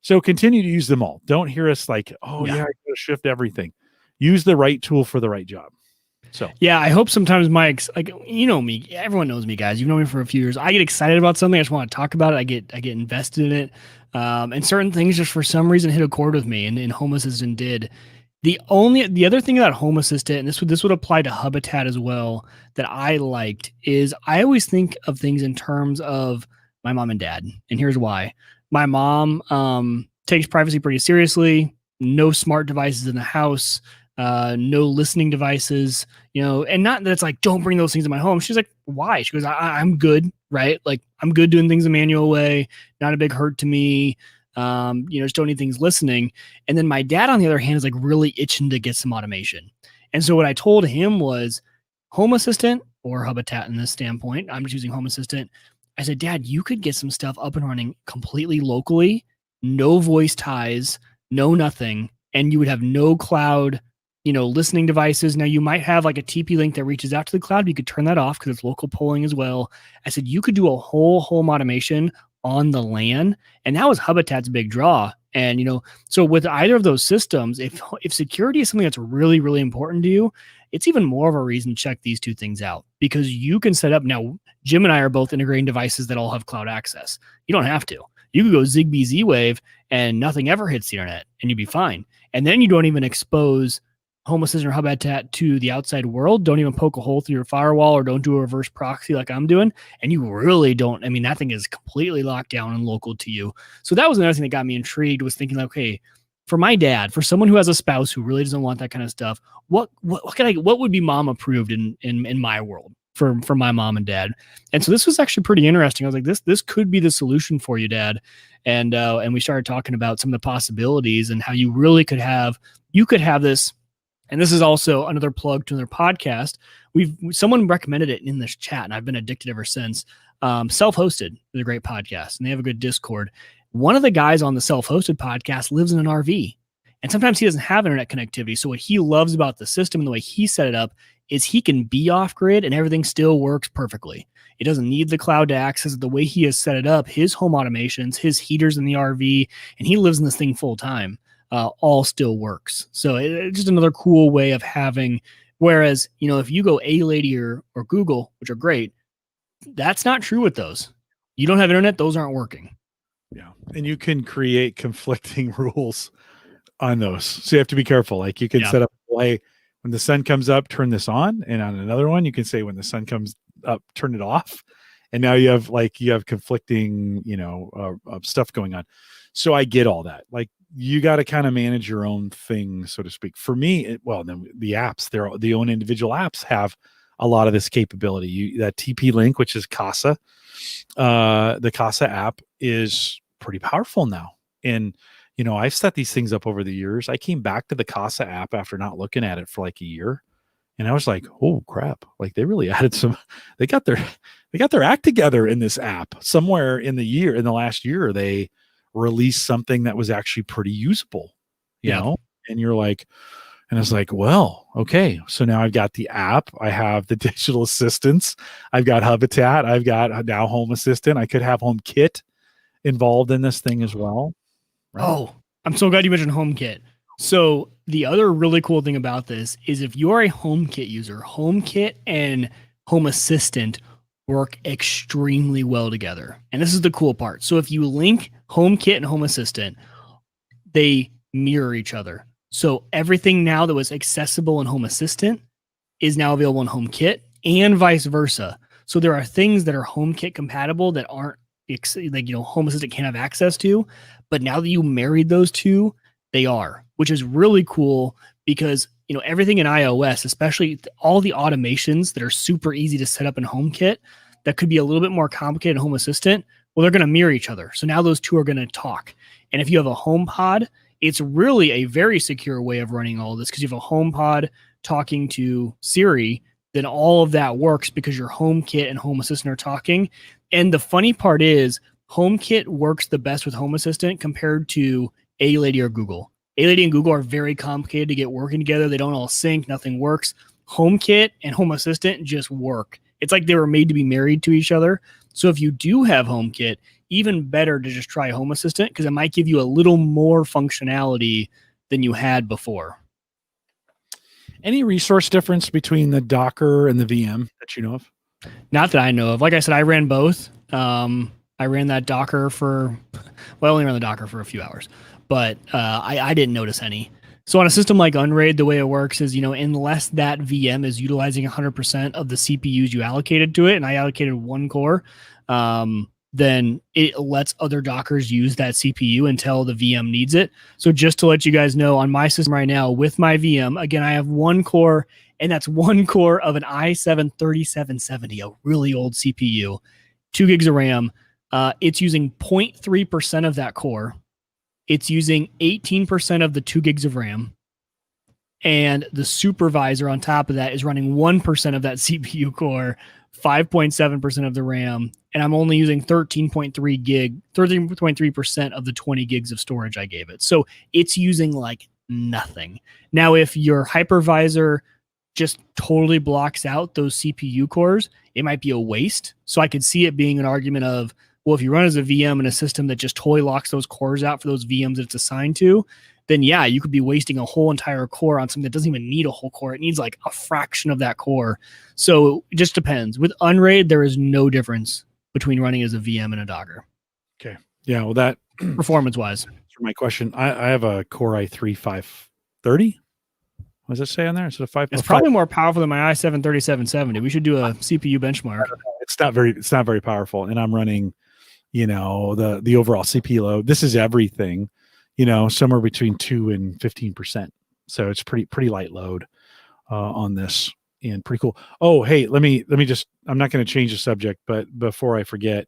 So continue to use them all. Don't hear us like, I got to shift everything. Use the right tool for the right job. So yeah, I hope sometimes Mike's like, me, everyone knows me, guys. You've known me for a few years. I get excited about something. I just want to talk about it. I get invested in it. And certain things just for some reason hit a chord with me, and Home Assistant did. The other thing about Home Assistant, and this would apply to Hubitat as well, that I liked is I always think of things in terms of my mom and dad. And here's why. My mom takes privacy pretty seriously. No smart devices in the house. No listening devices, and not that it's like, don't bring those things in my home. She's like, why? She goes, I'm good, right? Like I'm good doing things the manual way, not a big hurt to me. Just don't need things listening. And then my dad, on the other hand, is like really itching to get some automation. And so what I told him was Home Assistant or Hubitat in this standpoint, I'm just using Home Assistant. I said, Dad, you could get some stuff up and running completely locally, no voice ties, no nothing. And you would have no cloud listening devices. Now you might have like a TP link that reaches out to the cloud. You could turn that off because it's local polling as well. I said, you could do a whole home automation on the LAN. And that was Hubitat's big draw. And, so with either of those systems, if security is something that's really, really important to you, it's even more of a reason to check these two things out, because you can set up. Now, Jim and I are both integrating devices that all have cloud access. You don't have to. You could go Zigbee Z-Wave and nothing ever hits the internet and you'd be fine. And then you don't even expose Home Assistant or Hubitat to the outside world. Don't even poke a hole through your firewall, or don't do a reverse proxy like I'm doing. And you really don't. That thing is completely locked down and local to you. So that was another thing that got me intrigued, was thinking like, okay, for my dad, for someone who has a spouse who really doesn't want that kind of stuff, what would be mom approved in my world for my mom and dad? And so this was actually pretty interesting. I was like, this could be the solution for you, Dad. And we started talking about some of the possibilities and how you really could have this. And this is also another plug to another podcast. Someone recommended it in this chat, and I've been addicted ever since. Self-Hosted is a great podcast, and they have a good Discord. One of the guys on the Self-Hosted podcast lives in an RV, and sometimes he doesn't have internet connectivity. So what he loves about the system and the way he set it up is he can be off grid and everything still works perfectly. It doesn't need the cloud to access it. The way he has set it up, his home automations, his heaters in the RV, and he lives in this thing full time, all still works. So it's just another cool way of having, whereas, if you go A-Lady or Google, which are great, that's not true with those. You don't have internet, those aren't working. Yeah. And you can create conflicting rules on those. So you have to be careful. Like you can set up, hey, when the sun comes up, turn this on. And on another one, you can say when the sun comes up, turn it off. And now you have conflicting, stuff going on. So I get all that. Like you got to kind of manage your own thing, so to speak. For me, then the apps, the own individual apps have a lot of this capability. That TP Link, which is Casa, the Casa app is pretty powerful now. And, I've set these things up over the years. I came back to the Casa app after not looking at it for like a year. And I was like, oh crap. Like they really added they got their act together in this app. Somewhere in the last year, they released something that was actually pretty usable, you know? And you're like, and I was like, well, okay. So now I've got the app. I have the digital assistants. I've got Hubitat. I've got now Home Assistant. I could have HomeKit involved in this thing as well. Right? Oh, I'm so glad you mentioned HomeKit. So the other really cool thing about this is if you're a HomeKit user, HomeKit and Home Assistant work extremely well together. And this is the cool part. So if you link HomeKit and Home Assistant, they mirror each other. So everything now that was accessible in Home Assistant is now available in HomeKit and vice versa. So there are things that are HomeKit compatible that aren't Home Assistant can't have access to, but now that you married those two, they are, which is really cool because, everything in iOS, especially all the automations that are super easy to set up in HomeKit that could be a little bit more complicated in Home Assistant, well, they're going to mirror each other. So now those two are going to talk. And if you have a HomePod, it's really a very secure way of running all of this because you have a HomePod talking to Siri, then all of that works because your HomeKit and Home Assistant are talking. And the funny part is HomeKit works the best with Home Assistant compared to A-Lady or Google. A-Lady and Google are very complicated to get working together. They don't all sync. Nothing works. HomeKit and Home Assistant just work. It's like they were made to be married to each other. So if you do have HomeKit, even better to just try Home Assistant because it might give you a little more functionality than you had before. Any resource difference between the Docker and the VM that you know of? Not that I know of. Like I said, I ran both. I ran that Docker I only ran the Docker for a few hours, but I didn't notice any. So on a system like Unraid, the way it works is, unless that VM is utilizing 100% of the CPUs you allocated to it, and I allocated one core, then it lets other Dockers use that CPU until the VM needs it. So just to let you guys know, on my system right now with my VM, again, I have one core, and that's one core of an i7-3770, a really old CPU, 2 gigs of RAM. It's using 0.3% of that core. It's using 18% of the 2 gigs of RAM. And the supervisor on top of that is running 1% of that CPU core, 5.7% of the RAM, and I'm only using 13.3% of the 20 gigs of storage I gave it. So it's using like nothing. Now, if your hypervisor just totally blocks out those CPU cores, it might be a waste. So I could see it being an argument of, well, if you run as a VM in a system that just totally locks those cores out for those VMs that it's assigned to, then yeah, you could be wasting a whole entire core on something that doesn't even need a whole core. It needs like a fraction of that core. So it just depends. With Unraid, there is no difference between running as a VM and a Docker. Okay. Yeah. Well, that performance-wise. For my question, I have a Core i3 530. What does it say on there? Is it a 5? It's probably more powerful than my i7-3770. We should do a CPU benchmark. It's not very powerful, and I'm running, the overall CPU load. This is everything. somewhere between 2 and 15%. So it's pretty light load on this, and pretty cool. Oh, hey, let me just, I'm not going to change the subject, but before I forget,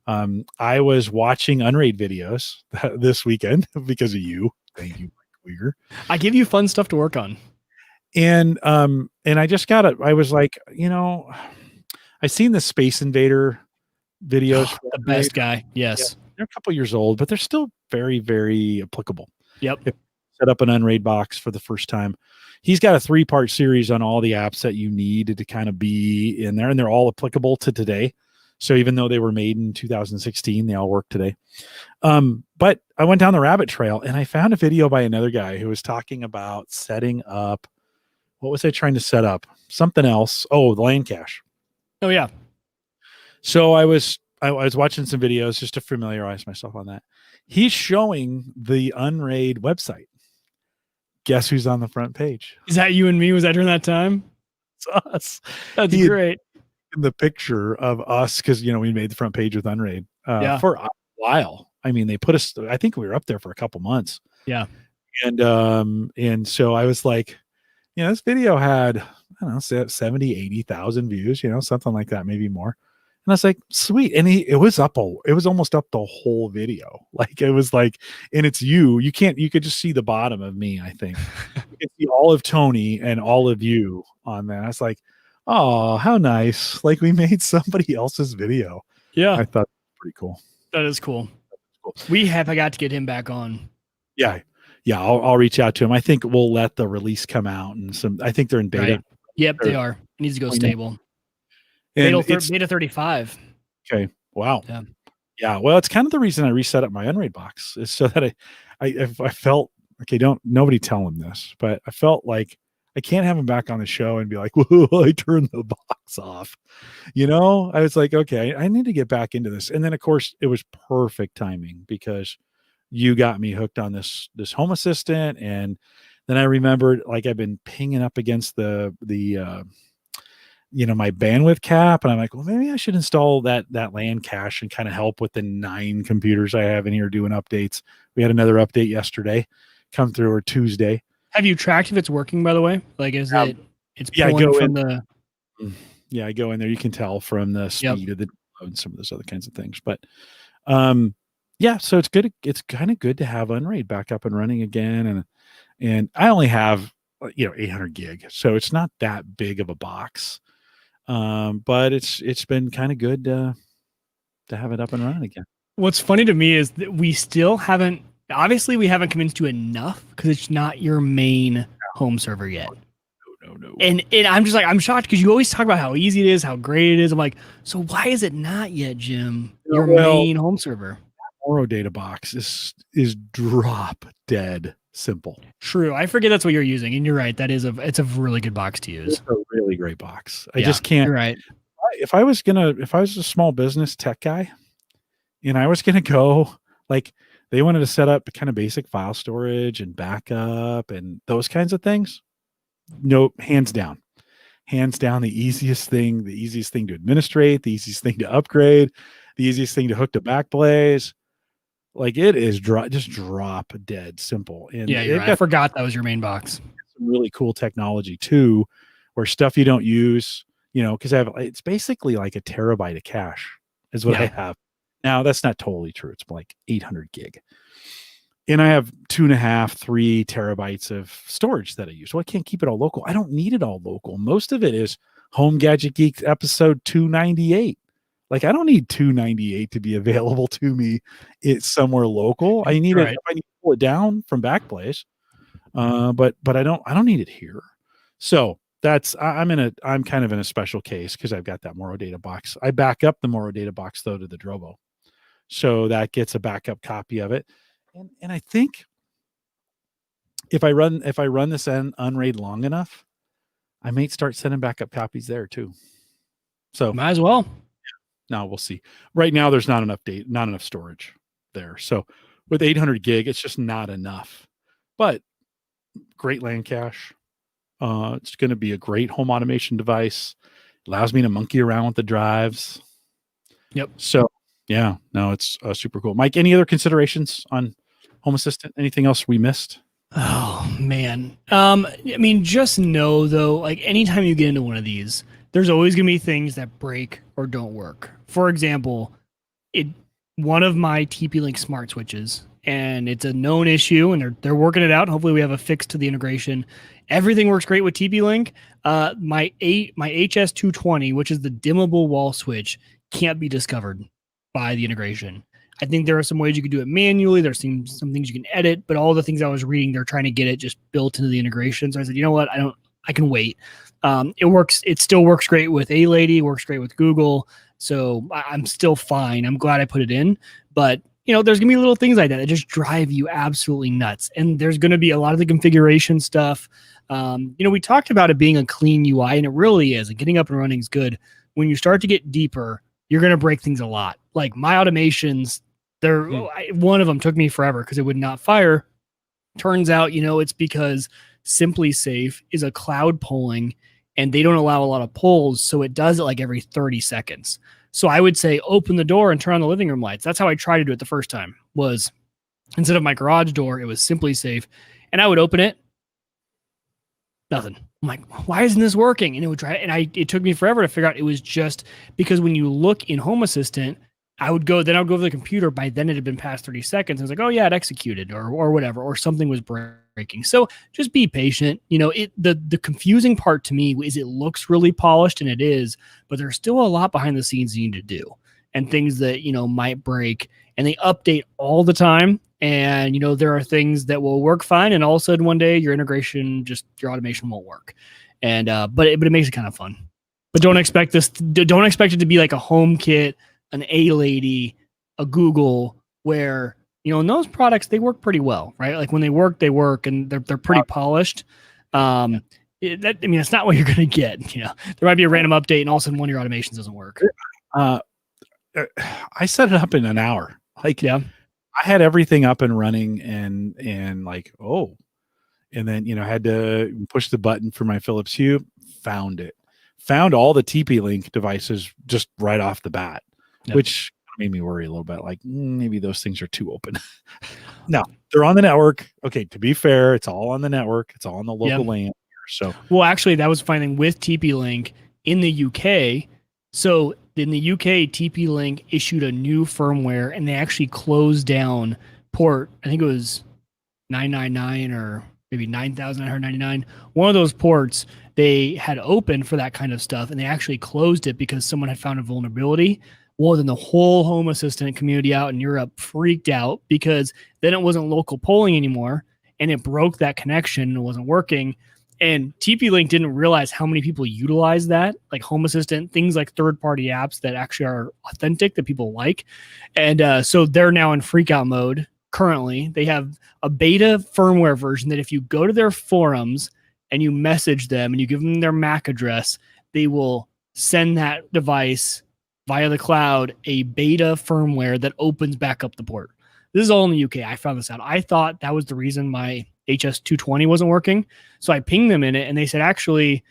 I was watching Unraid videos this weekend because of you. Thank you, Mike Uyghur. I give you fun stuff to work on. And I just got it. I was like, I seen the Space Invader videos. The best guy. Yes. Yeah, they're a couple years old, but they're still very, very applicable. Yep. If you set up an Unraid box for the first time. He's got a 3-part series on all the apps that you need to kind of be in there, and they're all applicable to today. So even though they were made in 2016, they all work today. But I went down the rabbit trail and I found a video by another guy who was talking about setting up. What was I trying to set up? Something else. Oh, the LAN cache. Oh yeah. So I was watching some videos just to familiarize myself on that. He's showing the Unraid website. Guess who's on the front page? Is that you and me? Was that during that time? It's us. That's great. In the picture of us, because we made the front page with Unraid for a while. I mean, they put us. I think we were up there for a couple months. Yeah. And so I was like, this video had, I don't know, 70, 80,000 views, something like that, maybe more. And I was like, sweet. And it was almost up the whole video. Like it was like, and it's you could just see the bottom of me. I think you can see all of Tony and all of you on that. I was like, oh, how nice. Like we made somebody else's video. Yeah. I thought pretty cool. That is cool. I got to get him back on. Yeah. Yeah. I'll reach out to him. I think we'll let the release come out, and I think they're in beta. Right. Yep, they are. It needs to go stable. And beta 35. Okay. Wow. Yeah. Yeah. Well, it's kind of the reason I reset up my Unraid box is so that I felt, okay, nobody tell him this, but I felt like I can't have him back on the show and be like, whoa, I turned the box off. I was like, okay, I need to get back into this. And then of course it was perfect timing because you got me hooked on this Home Assistant. And then I remembered, like, I've been pinging up against the my bandwidth cap, and I'm like, well, maybe I should install that LAN cache and kind of help with the 9 computers I have in here doing updates. We had another update yesterday come through, or Tuesday. Have you tracked if it's working, by the way? Like, is it's I pulling go from in. I go in there. You can tell from the speed of the and some of those other kinds of things. But so it's good. It's kind of good to have Unraid back up and running again. And I only have 800 gig, so it's not that big of a box. But it's been kind of good to have it up and running again. What's funny to me is that we still haven't convinced you enough because it's not your main home server yet. No. And I'm just like, I'm shocked because you always talk about how easy it is, how great it is. I'm like, so why is it not yet, Jim? Your main home server. Moro data box is drop dead simple. True. I forget that's what you're using, and you're right. It's a really good box to use. It's a really great box. I just can't. You're right. If I was a small business tech guy, and I was gonna go, like, they wanted to set up kind of basic file storage and backup and those kinds of things. No, hands down, the easiest thing to administrate, the easiest thing to upgrade, the easiest thing to hook to Backblaze. Like, it is just drop dead simple. And right. I forgot that was your main box. Some really cool technology too, where stuff you don't use, because it's basically like a terabyte of cache is what I have. Now that's not totally true. It's like 800 gig. And I have 2.5, 3 terabytes of storage that I use. So I can't keep it all local. I don't need it all local. Most of it is Home Gadget Geeks episode 298. Like, I don't need 298 to be available to me. It's somewhere local. I need it if I need to pull it down from Backblaze. But I don't need it here. So I'm kind of in a special case because I've got that Moro data box. I back up the Moro data box though to the Drobo. So that gets a backup copy of it. And I think if I run this Unraid long enough, I might start sending backup copies there too. So might as well. Now we'll see. Right now, there's not enough storage there. So with 800 gig, it's just not enough. But great LAN cache. It's going to be a great home automation device. Allows me to monkey around with the drives. Yep. So yeah, no, it's super cool. Mike, any other considerations on Home Assistant? Anything else we missed? Oh man. I mean, just know though, like anytime you get into one of these, there's always gonna be things that break or don't work. For example, one of my TP-Link smart switches, and it's a known issue, and they're working it out. Hopefully, we have a fix to the integration. Everything works great with TP-Link. My HS220, which is the dimmable wall switch, can't be discovered by the integration. I think there are some ways you could do it manually. There's some things you can edit, but all the things I was reading, they're trying to get it just built into the integration. So I said, you know what? I can wait. It works. It still works great with A-Lady, works great with Google. So I'm still fine. I'm glad I put it in, but there's gonna be little things like that that just drive you absolutely nuts. And there's gonna be a lot of the configuration stuff. We talked about it being a clean UI, and it really is. And getting up and running is good. When you start to get deeper, you're gonna break things a lot. Like my automations, one of them took me forever because it would not fire. Turns out, it's because Simply Safe is a cloud polling, and they don't allow a lot of polls, so it does it like every 30 seconds. So I would say open the door and turn on the living room lights. That's how I tried to do it the first time. Was instead of my garage door, it was Simply Safe, and I would open it. Nothing. I'm like, why isn't this working? And it would try, and it took me forever to figure out it was just because when you look in Home Assistant, I would go to the computer. By then it had been past 30 seconds. I was like, oh yeah, it executed or whatever, or something was breaking. So just be patient. The confusing part to me is it looks really polished, and it is, but there's still a lot behind the scenes you need to do and things that, might break, and they update all the time. And, there are things that will work fine. And all of a sudden one day your your automation won't work. And, but it makes it kind of fun, but don't expect it to be like a HomeKit, an A-Lady, a Google, where, in those products, they work pretty well, right? Like when they work, and they're pretty polished. That's not what you're going to get. There might be a random update, and all of a sudden one of your automations doesn't work. I set it up in an hour. I had everything up and running, and and then, had to push the button for my Philips Hue, found all the TP-Link devices just right off the bat. Yep. Which made me worry a little bit, like maybe those things are too open. No, they're on the network. Okay, to be fair, it's all on the network. It's all on the local LAN. So, well, actually, that was finding with TP-Link in the UK. So in the UK, TP-Link issued a new firmware, and they actually closed down port. I think it was 999 or maybe 9,999. One of those ports they had open for that kind of stuff, and they actually closed it because someone had found a vulnerability. Well, then the whole Home Assistant community out in Europe freaked out because then it wasn't local polling anymore, and it broke that connection and it wasn't working. And TP-Link didn't realize how many people utilize that, like Home Assistant, things like third-party apps that actually are authentic that people like. And so they're now in freak-out mode currently. They have a beta firmware version that if you go to their forums and you message them and you give them their MAC address, they will send that device via the cloud a beta firmware that opens back up the port. This is all in the UK. I found this out. I thought that was the reason my HS220 wasn't working. So I pinged them in it, and they said, actually,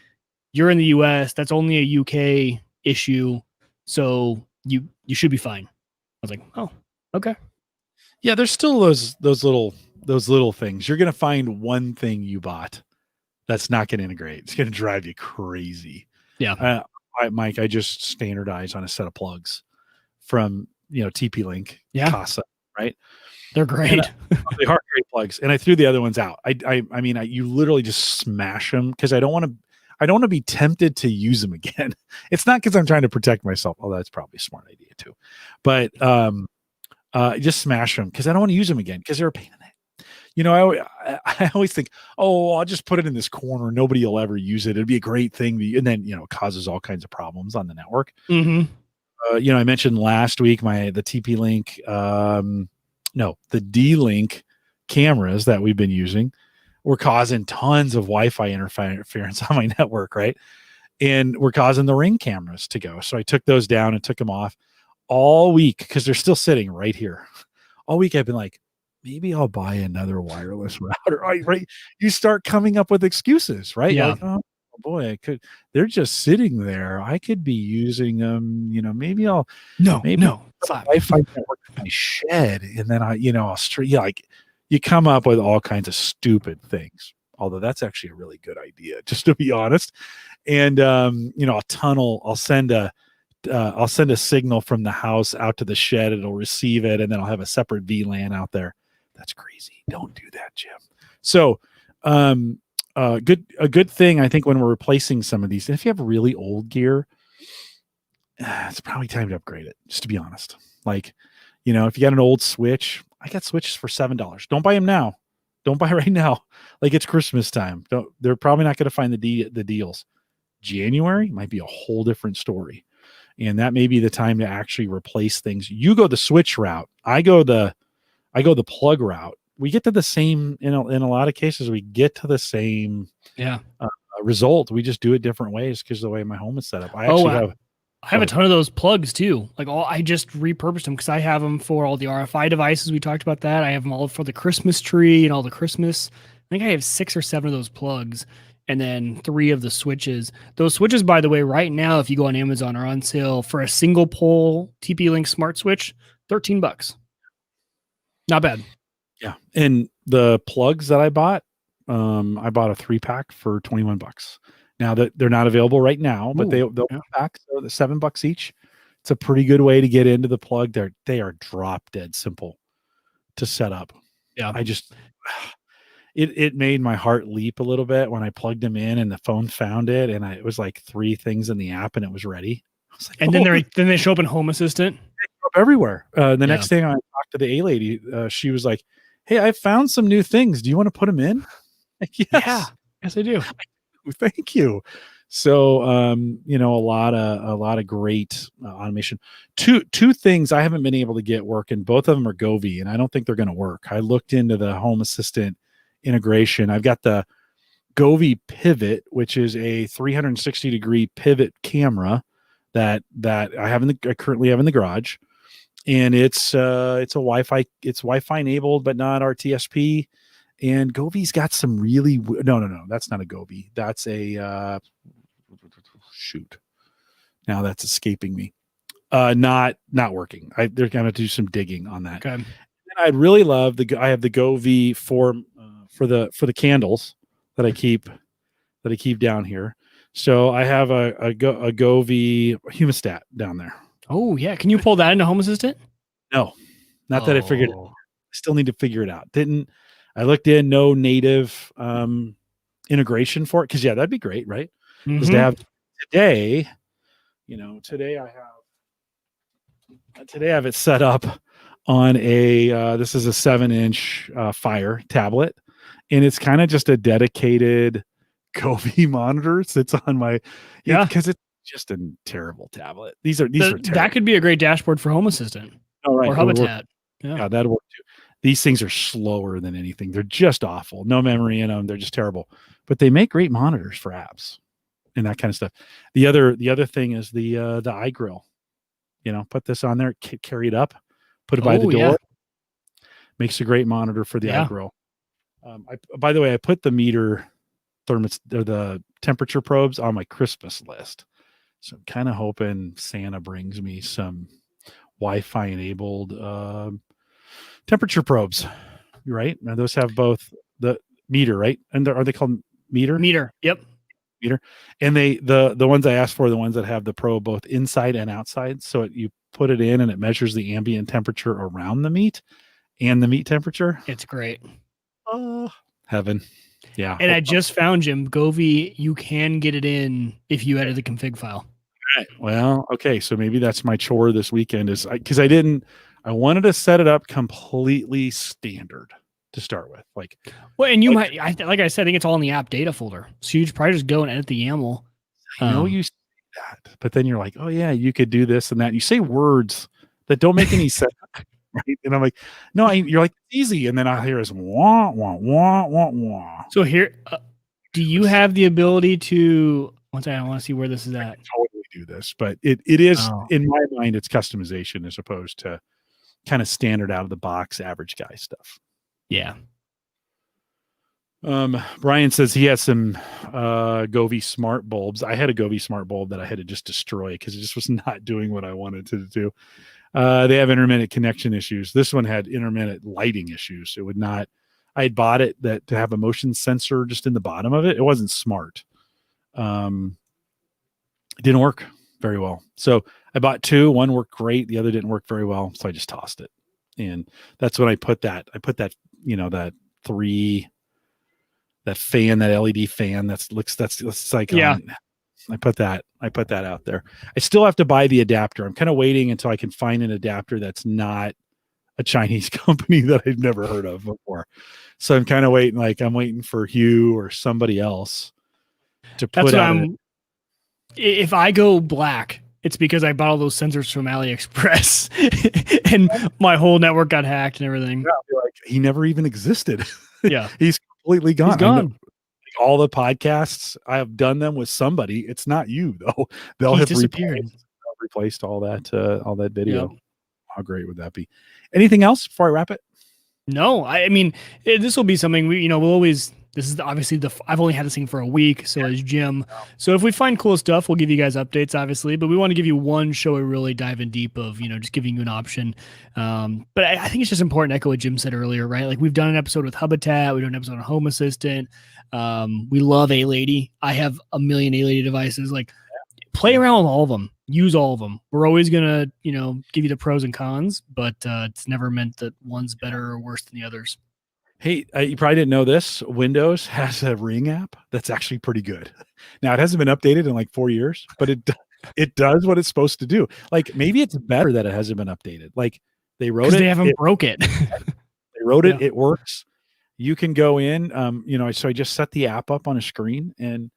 you're in the US. That's only a UK issue. So you should be fine. I was like, oh, okay. Yeah, there's still those little things. You're going to find one thing you bought that's not going to integrate. It's going to drive you crazy. Yeah. Mike, I just standardized on a set of plugs from, TP-Link, Casa, right? They're great. They are great plugs, and I threw the other ones out. You literally just smash them because I don't want to be tempted to use them again. It's not because I'm trying to protect myself. Oh, that's probably a smart idea too. But just smash them because I don't want to use them again because they're a pain in the neck. I always think, oh, I'll just put it in this corner. Nobody will ever use it. It'd be a great thing. And then, it causes all kinds of problems on the network. Mm-hmm. I mentioned last week the TP-Link, the D-Link cameras that we've been using were causing tons of Wi-Fi interference on my network, right? And we're causing the Ring cameras to go. So I took those down and took them off all week because they're still sitting right here. All week I've been like, maybe I'll buy another wireless router. Right? You start coming up with excuses, right? Yeah. Like, oh boy, I could. They're just sitting there. I could be using them. Maybe I'll. No. Wi-Fi network in my shed, and then I'll you come up with all kinds of stupid things. Although that's actually a really good idea, just to be honest. And a tunnel. I'll send a signal from the house out to the shed. It'll receive it, and then I'll have a separate VLAN out there. That's crazy. Don't do that, Jim. So, a good thing I think when we're replacing some of these, if you have really old gear, it's probably time to upgrade it. Just to be honest, like, if you got an old switch, I got switches for $7. Don't buy them now. Don't buy right now. Like it's Christmas time. They're probably not going to find the deals. January might be a whole different story. And that may be the time to actually replace things. You go the switch route. I go the plug route. We get to the same, in a lot of cases, we get to the same result. We just do it different ways because of the way my home is set up. I have a ton of those plugs too. Like I just repurposed them because I have them for all the RFI devices. We talked about that. I have them all for the Christmas tree and all the Christmas. I think I have 6 or 7 of those plugs. And then 3 of the switches. Those switches, by the way, right now, if you go on Amazon, are on sale for a single pole TP-Link smart switch, $13. Not bad. Yeah. And the plugs that I bought a 3-pack for $21. Now that they're not available right now, but they'll pack, so the $7 each. It's a pretty good way to get into the plug. They are drop dead simple to set up. Yeah. It made my heart leap a little bit when I plugged them in and the phone found it, and it was like 3 things in the app and it was ready. I was like, and then they show up in Home Assistant. They show up everywhere. The next thing I talked to the A lady, she was like, "Hey, I found some new things. Do you want to put them in?" Like, yes, I do. Thank you. So, a lot of great automation. Two things I haven't been able to get working. Both of them are Gobi, and I don't think they're going to work. I looked into the Home Assistant integration. I've got the Gobi Pivot, which is a 360-degree pivot camera that I currently have in the garage, and it's Wi-Fi enabled, but not RTSP. And Gobi's got some really no, that's not a Gobi. That's a shoot. Now that's escaping me. Not working. They're gonna do some digging on that. Okay. And I'd really love I have the Gobi for the candles that I keep down here. So I have a Gobi Hubitat down there. Oh yeah, can you pull that into Home Assistant? No, not that I figured. I still need to figure it out. I looked in, no native integration for it, because that'd be great, right? Because to have today I have it set up on this is a 7-inch Fire tablet, and it's kind of just a dedicated Gobi monitor sits on my because it's just a terrible tablet. These are terrible. That could be a great dashboard for Home Assistant or Hubitat. Yeah, that'll work too. These things are slower than anything. They're just awful. No memory in them. They're just terrible. But they make great monitors for apps and that kind of stuff. The other thing is the iGrill. Put this on there, carry it up, put it by the door. Yeah. Makes a great monitor for the iGrill. By the way, I put the the temperature probes on my Christmas list. So I'm kind of hoping Santa brings me some Wi-Fi enabled temperature probes, right? Now those have both the meter, right? And are they called meter? Meter. Yep. Meter. And the ones I asked for, the ones that have the probe both inside and outside. So you put it in and it measures the ambient temperature around the meat and the meat temperature. It's great. Oh, heaven. Yeah. And I just found, Jim, Gobi, you can get it in if you edit the config file. All right. Well, okay. So maybe that's my chore this weekend because I wanted to set it up completely standard to start with. And you might, like I said, I think it's all in the app data folder. So you probably just go and edit the YAML. I know you say that, but then you're like, oh yeah, you could do this and that. You say words that don't make any sense. Right? And I'm like, no, you're like, easy. And then I hear is wah, wah, wah, wah, wah. So here, do you have the ability to, one second, I want to see where this is at. Totally do this, but it is, in my mind, it's customization as opposed to kind of standard out of the box average guy stuff. Yeah. Brian says he has some Gobi smart bulbs. I had a Gobi smart bulb that I had to just destroy because it just was not doing what I wanted to do. They have intermittent connection issues. This one had intermittent lighting issues. It would not. I had bought it to have a motion sensor just in the bottom of it. It wasn't smart. It didn't work very well. So I bought two. One worked great. The other didn't work very well. So I just tossed it. And that's when I put that, that fan, that LED fan that's like, yeah. I put that out there. I still have to buy the adapter. I'm kind of waiting until I can find an adapter that's not a Chinese company that I've never heard of before. So I'm kind of waiting, I'm waiting for Hue or somebody else to put out. If I go black, it's because I bought all those sensors from AliExpress and my whole network got hacked and everything. Yeah, he never even existed. Yeah. He's completely gone. He's gone. All the podcasts, I have done them with somebody. It's not you though. They'll have replaced all that video. Yep. How great would that be? Anything else before I wrap it? No, I mean, this will be something we'll always, this is obviously I've only had this thing for a week. So is Jim. So if we find cool stuff, we'll give you guys updates, obviously, but we want to give you one show we really dive in deep of, just giving you an option. But I think it's just important to echo what Jim said earlier, right? Like we've done an episode with Hubitat. We've done an episode on Home Assistant. We love A-Lady. I have a million A-Lady devices. Like play around with all of them. Use all of them. We're always going to, give you the pros and cons, but it's never meant that one's better or worse than the others. Hey, you probably didn't know this. Windows has a Ring app that's actually pretty good. Now, it hasn't been updated in like 4 years, but it does what it's supposed to do. Like maybe it's better that it hasn't been updated. Like they wrote it. They haven't broke it. They wrote it. It works. You can go in, so I just set the app up on a screen and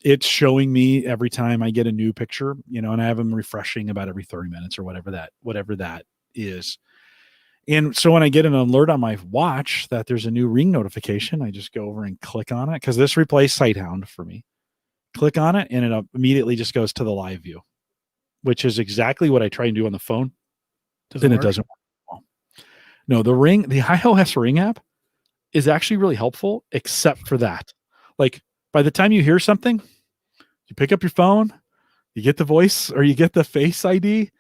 it's showing me every time I get a new picture, and I have them refreshing about every 30 minutes or whatever that is. And so when I get an alert on my watch that there's a new Ring notification, I just go over and click on it because this replaced Sighthound for me. Click on it and it immediately just goes to the live view, which is exactly what I try and do on the phone. Then it doesn't work well. No, the iOS Ring app is actually really helpful, except for that. Like by the time you hear something, you pick up your phone, you get the voice or you get the Face ID,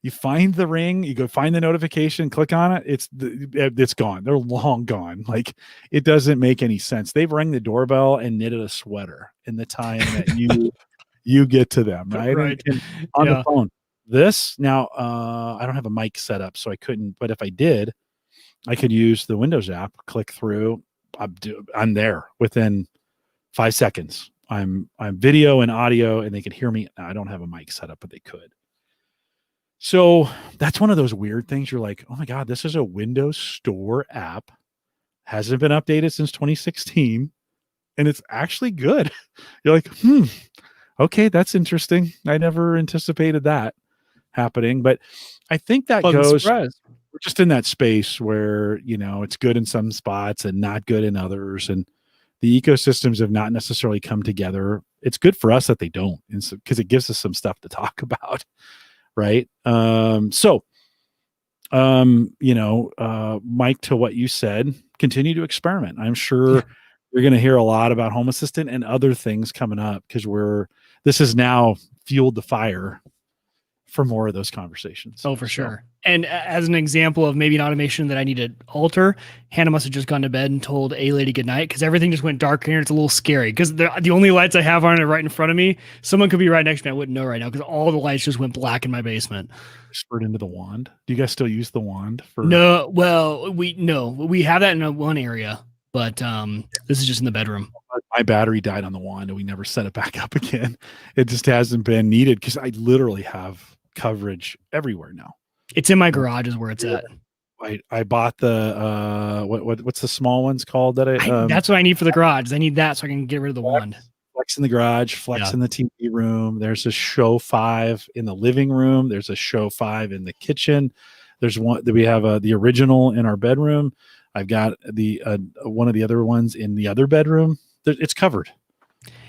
you find the Ring, you go find the notification, click on it. It's gone. They're long gone. Like it doesn't make any sense. They've rang the doorbell and knitted a sweater in the time that you get to them, right? Right. And on the phone. This now, I don't have a mic set up, so I couldn't. But if I did, I could use the Windows app, click through. I'm there within 5 seconds. I'm video and audio, and they could hear me. Now, I don't have a mic set up, but they could. So that's one of those weird things. You're like, oh my God, this is a Windows Store app. Hasn't been updated since 2016. And it's actually good. You're like, okay, that's interesting. I never anticipated that happening. But I think that goes, we're just in that space where, it's good in some spots and not good in others. And the ecosystems have not necessarily come together. It's good for us that they don't, because it gives us some stuff to talk about. Right. Mike, to what you said, continue to experiment. I'm sure you're going to hear a lot about Home Assistant and other things coming up because this has now fueled the fire for more of those conversations. Oh, for sure. And as an example of maybe an automation that I need to alter, Hannah must have just gone to bed and told A-Lady goodnight because everything just went dark here. It's a little scary because the only lights I have on it right in front of me. Someone could be right next to me. I wouldn't know right now because all the lights just went black in my basement. Whispered into the wand. Do you guys still use the wand for? No. Well, we have that in one area, but this is just in the bedroom. My battery died on the wand and we never set it back up again. It just hasn't been needed because I literally have coverage everywhere now. It's in my garage is where it's at. I bought the what's the small ones called that that's what I need for the garage. I need that so I can get rid of the wand. Flex in the garage, Flex in the TV room. There's a Show 5 in the living room. There's a Show 5 in the kitchen. There's one that we have the original in our bedroom. I've got the one of the other ones in the other bedroom. It's covered.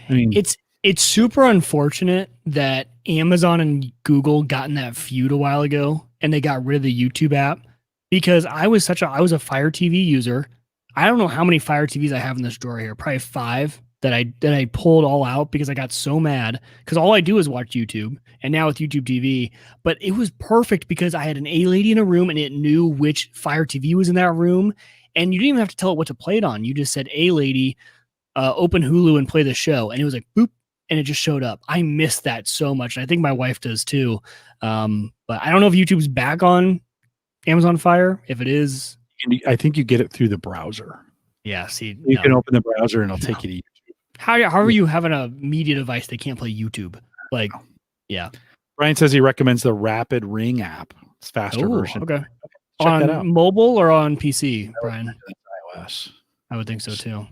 I mean, it's super unfortunate that Amazon and Google got in that feud a while ago and they got rid of the YouTube app because I was a Fire TV user. I don't know how many Fire TVs I have in this drawer here, probably 5. that I pulled all out because I got so mad because all I do is watch YouTube, and now with YouTube TV. But it was perfect because I had an A lady in a room and it knew which Fire TV was in that room, and you didn't even have to tell it what to play it on. You just said, A lady, open Hulu and play the show, and it was like boop, and it just showed up. I miss that so much, and I think my wife does too. But I don't know if YouTube's back on Amazon Fire. If it is, I think you get it through the browser. yeah. See, You can open the browser and it'll take you to YouTube. How are you having a media device that can't play YouTube? Like, yeah. Brian says he recommends the Rapid Ring app. It's faster version. Okay. Check that out. On mobile or on PC, Brian? iOS. I would think so too.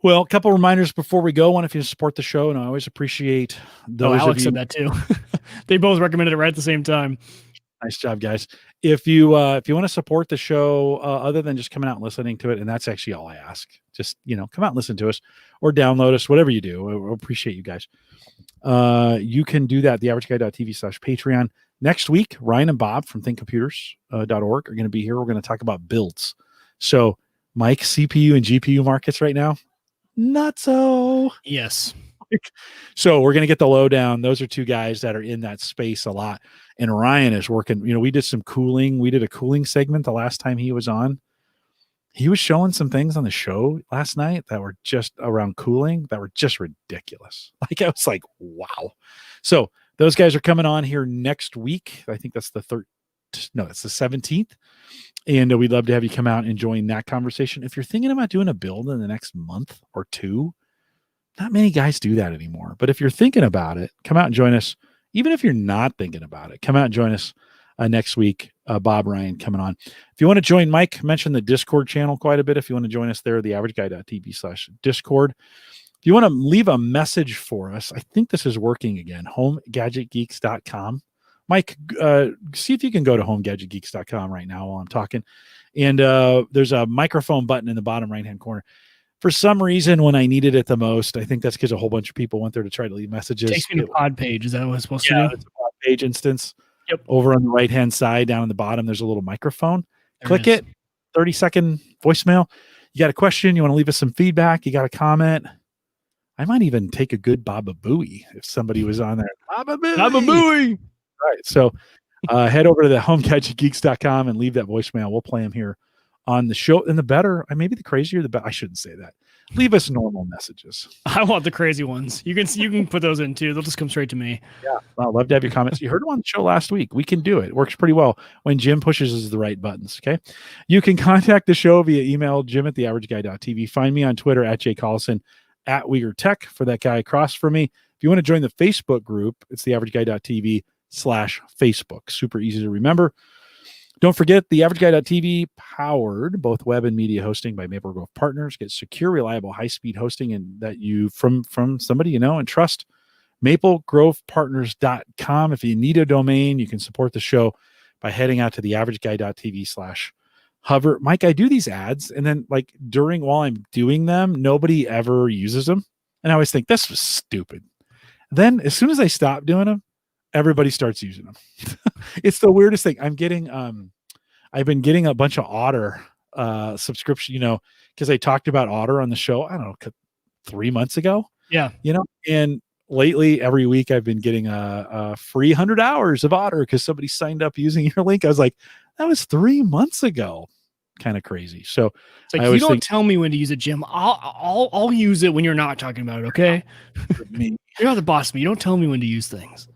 Well, a couple reminders before we go. One, if you support the show, and I always appreciate those. Alex said that too. They both recommended it right at the same time. Nice job, guys. If you want to support the show, other than just coming out and listening to it, and that's actually all I ask. Just come out and listen to us, or download us, whatever you do. I appreciate you guys. You can do that. TheAverageGuy.tv/Patreon. Next week, Ryan and Bob from thinkcomputers.org are going to be here. We're going to talk about builds. So, Mike, CPU and GPU markets right now, not so. Yes. So we're going to get the lowdown. Those are two guys that are in that space a lot. And Ryan is working, we did some cooling. We did a cooling segment the last time he was on. He was showing some things on the show last night that were just around cooling that were just ridiculous. Like, I was like, wow. So those guys are coming on here next week. I think that's it's the 17th. And we'd love to have you come out and join that conversation. If you're thinking about doing a build in the next month or two, not many guys do that anymore. But if you're thinking about it, come out and join us. Even if you're not thinking about it, come out and join us next week. Bob, Ryan coming on. If you want to join Mike, mention the Discord channel quite a bit. If you want to join us there, theaverageguy.tv/Discord. If you want to leave a message for us, I think this is working again. HomeGadgetGeeks.com. Mike, see if you can go to HomeGadgetGeeks.com right now while I'm talking. And there's a microphone button in the bottom right-hand corner. For some reason, when I needed it the most, I think that's because a whole bunch of people went there to try to leave messages. Takes me to pod page. Is that what it's supposed to do? It's a pod page instance. Yep. Over on the right-hand side, down in the bottom, there's a little microphone. Click it. 30-second voicemail. You got a question? You want to leave us some feedback? You got a comment? I might even take a good Baba Booey if somebody was on there. Baba Booey. Right. So head over to the HomeGadgetGeeks.com and leave that voicemail. We'll play them here on the show. And the better, maybe the crazier, the better. I shouldn't say that. Leave us normal messages. I want the crazy ones. You can put those in too. They'll just come straight to me. Yeah. I'd love to have your comments. You heard them on the show last week. We can do it. It works pretty well when Jim pushes the right buttons. Okay. You can contact the show via email, jim@theaverageguy.tv. Find me on Twitter @JCollison, @WeirtTech for that guy across from me. If you want to join the Facebook group, it's theaverageguy.tv/Facebook. Super easy to remember. Don't forget theaverageguy.tv powered both web and media hosting by Maple Grove Partners. Get secure, reliable, high-speed hosting and that you from somebody you know and trust. MapleGrovePartners.com. If you need a domain, you can support the show by heading out to theaverageguy.tv/hover. Mike, I do these ads, and then while I'm doing them, nobody ever uses them. And I always think this was stupid. Then as soon as I stop doing them, everybody starts using them. It's the weirdest thing. I've been getting a bunch of Otter subscription, because I talked about Otter on the show, I don't know, 3 months ago. Yeah. And lately every week I've been getting a free 100 hours of Otter because somebody signed up using your link. I was like, that was 3 months ago. Kind of crazy. So it's like, you don't tell me when to use it, Jim. I'll use it when you're not talking about it. Okay. You're not the boss of me. You don't tell me when to use things.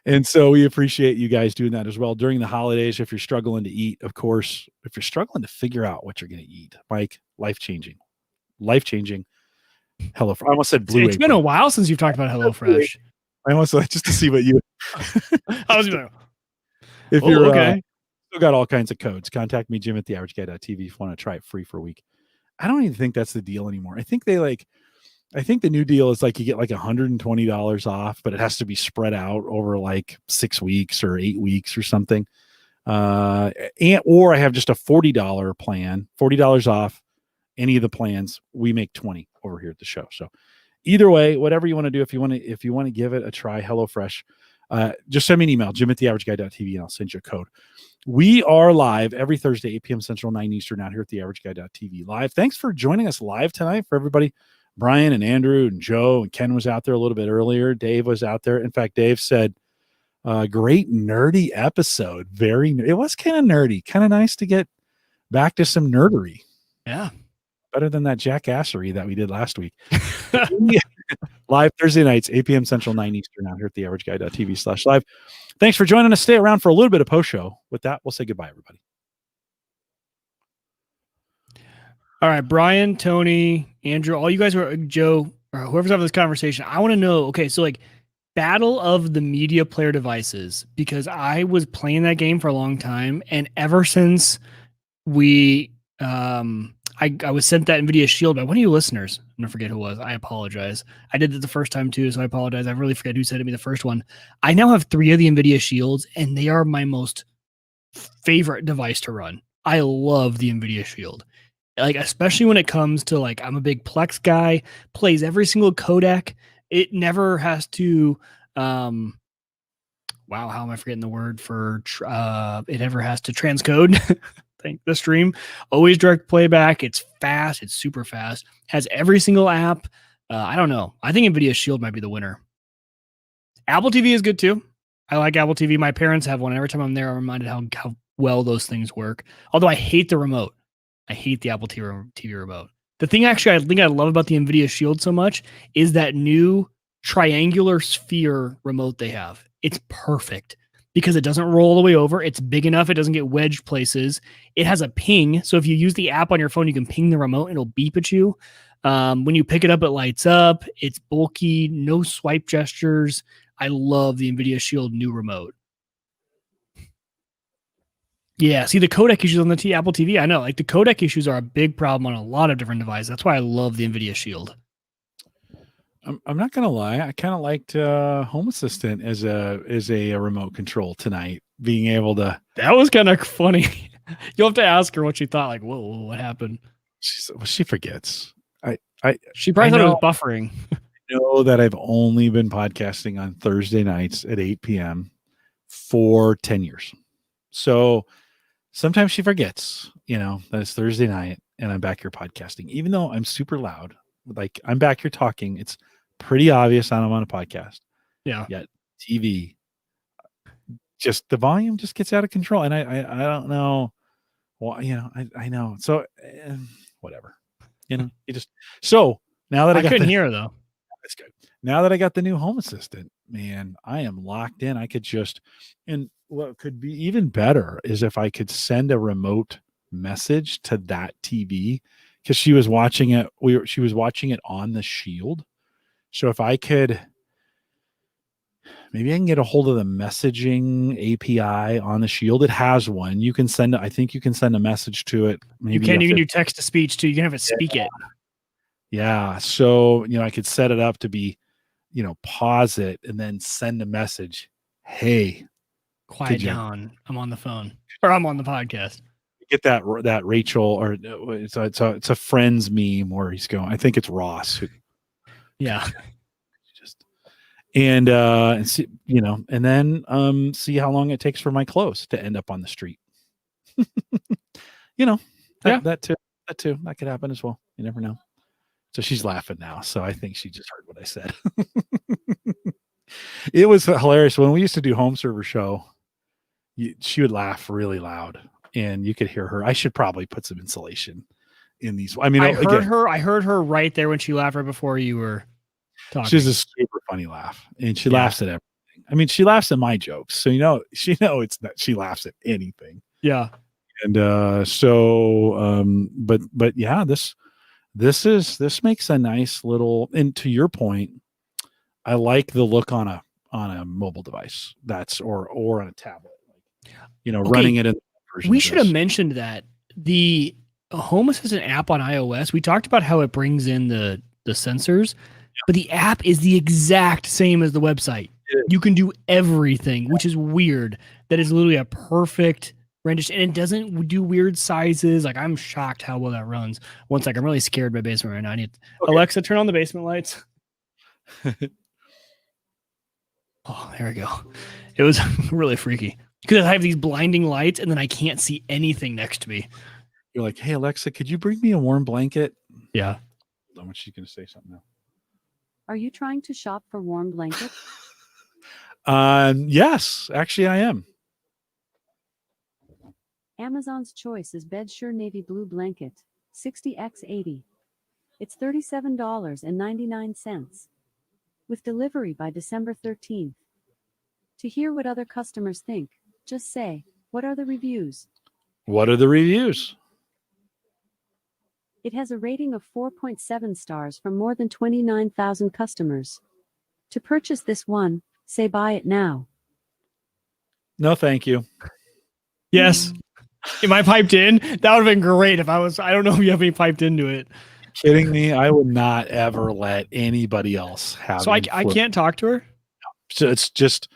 And so we appreciate you guys doing that as well during the holidays. If you're struggling to eat, of course, if you're struggling to figure out what you're going to eat, Mike, life-changing. Hello. I almost said Blue. It's been a while since you've talked about HelloFresh. I almost just to see what you. I was like, if you're okay. Still got all kinds of codes. Contact me, Jim@theaverageguy.tv if you want to try it free for a week. I don't even think that's the deal anymore. I think the new deal is you get $120 off, but it has to be spread out over 6 weeks or 8 weeks or something. Or I have just a $40 plan, $40 off any of the plans. We make 20 over here at the show. So either way, whatever you want to do, if you want to give it a try, HelloFresh, just send me an email, Jim@theaverageguy.tv, and I'll send you a code. We are live every Thursday, 8 p.m. Central, 9 Eastern, out here at theaverageguy.tv live. Thanks for joining us live tonight. For everybody, Brian and Andrew and Joe and Ken was out there a little bit earlier. Dave was out there. In fact, Dave said, great nerdy episode. It was kind of nerdy, kind of nice to get back to some nerdery. Yeah. Better than that jackassery that we did last week. Live Thursday nights, 8 p.m. Central, 9 Eastern, out here at theaverageguy.tv/live. Thanks for joining us. Stay around for a little bit of post show. With that, we'll say goodbye, everybody. All right, Brian, Tony, Andrew, all you guys who are Joe, or whoever's having this conversation, I want to know, okay, so like battle of the media player devices, because I was playing that game for a long time, and ever since we I was sent that NVIDIA Shield by one of you listeners. I'm gonna forget who it was. I apologize. I did it the first time too, so I apologize. I really forget who sent me the first one. I now have 3 of the NVIDIA Shields, and they are my most favorite device to run. I love the NVIDIA Shield. Like, especially when it comes to, like, I'm a big Plex guy, plays every single codec. It never has to, wow, how am I forgetting the word for, it never has to transcode the stream. Always direct playback. It's fast. It's super fast. Has every single app. I don't know. I think NVIDIA Shield might be the winner. Apple TV is good too. I like Apple TV. My parents have one. Every time I'm there, I'm reminded how well those things work. Although I hate the remote. I hate the Apple TV remote. The thing actually I think I love about the NVIDIA Shield so much is that new triangular sphere remote they have. It's perfect because it doesn't roll all the way over. It's big enough. It doesn't get wedged places. It has a ping. So if you use the app on your phone, you can ping the remote and it'll beep at you. When you pick it up, it lights up. It's bulky, no swipe gestures. I love the NVIDIA Shield new remote. Yeah, see the codec issues on the Apple TV. I know, like the codec issues are a big problem on a lot of different devices. That's why I love the NVIDIA Shield. I'm not gonna lie. I kind of liked Home Assistant as a remote control tonight. Being able to. That was kind of funny. You'll have to ask her what she thought. Like, whoa, what happened? She forgets. She probably thought it was buffering. I know that I've only been podcasting on Thursday nights at 8 p.m. for 10 years. So sometimes she forgets, that it's Thursday night and I'm back here podcasting, even though I'm super loud. Like, I'm back here talking. It's pretty obvious I'm on a podcast. Yeah. Yet TV, just the volume just gets out of control. And I don't know. Well, I know. So whatever, you just, so now that I couldn't hear her though. That's good. Now that I got the new Home Assistant, man, I am locked in. I could just, and what could be even better is if I could send a remote message to that TV, because she was watching it. She was watching it on the Shield. So if I could, maybe I can get a hold of the messaging API on the Shield. It has one. You can send. I think you can send a message to it. Maybe you can do text to speech too. You can have it speak it. Yeah. So I could set it up to be, pause it and then send a message. Hey, quiet down. I'm on the phone, or I'm on the podcast. Get that Rachel, or it's a Friends meme where he's going. I think it's Ross. Yeah. And see, and then see how long it takes for my clothes to end up on the street. That too. That could happen as well. You never know. So she's laughing now. So I think she just heard what I said. It was hilarious when we used to do Home Server Show. She would laugh really loud, and you could hear her. I should probably put some insulation in these. I mean, I heard her right there when she laughed right before you were talking. She has a super funny laugh, and she laughs at everything. I mean, she laughs at my jokes, so it's that she laughs at anything. Yeah, and but yeah, this makes a nice little. And to your point, I like the look on a mobile device or on a tablet, running it in. We should have mentioned that the Home Assistant app on iOS. We talked about how it brings in the sensors, but the app is the exact same as the website. You can do everything, which is weird. That is literally a perfect rendition, and it doesn't do weird sizes. Like, I'm shocked how well that runs. One sec, I'm really scared by basement right now. I need Alexa, turn on the basement lights. Oh, there we go. It was really freaky because I have these blinding lights, and then I can't see anything next to me. You're like, hey Alexa, could you bring me a warm blanket? Yeah. on, when she's going to say something now. Are you trying to shop for warm blankets? Yes, actually I am. Amazon's choice is Bedsure Navy Blue Blanket, 60x80. It's $37.99. With delivery by December 13th. To hear what other customers think, just say, what are the reviews? What are the reviews? It has a rating of 4.7 stars from more than 29,000 customers. To purchase this one, say buy it now. No, thank you. Yes. Am I piped in? That would have been great if I was. I don't know if you have any piped into it. Kidding me? I would not ever let anybody else have. So I can't talk to her. So it's just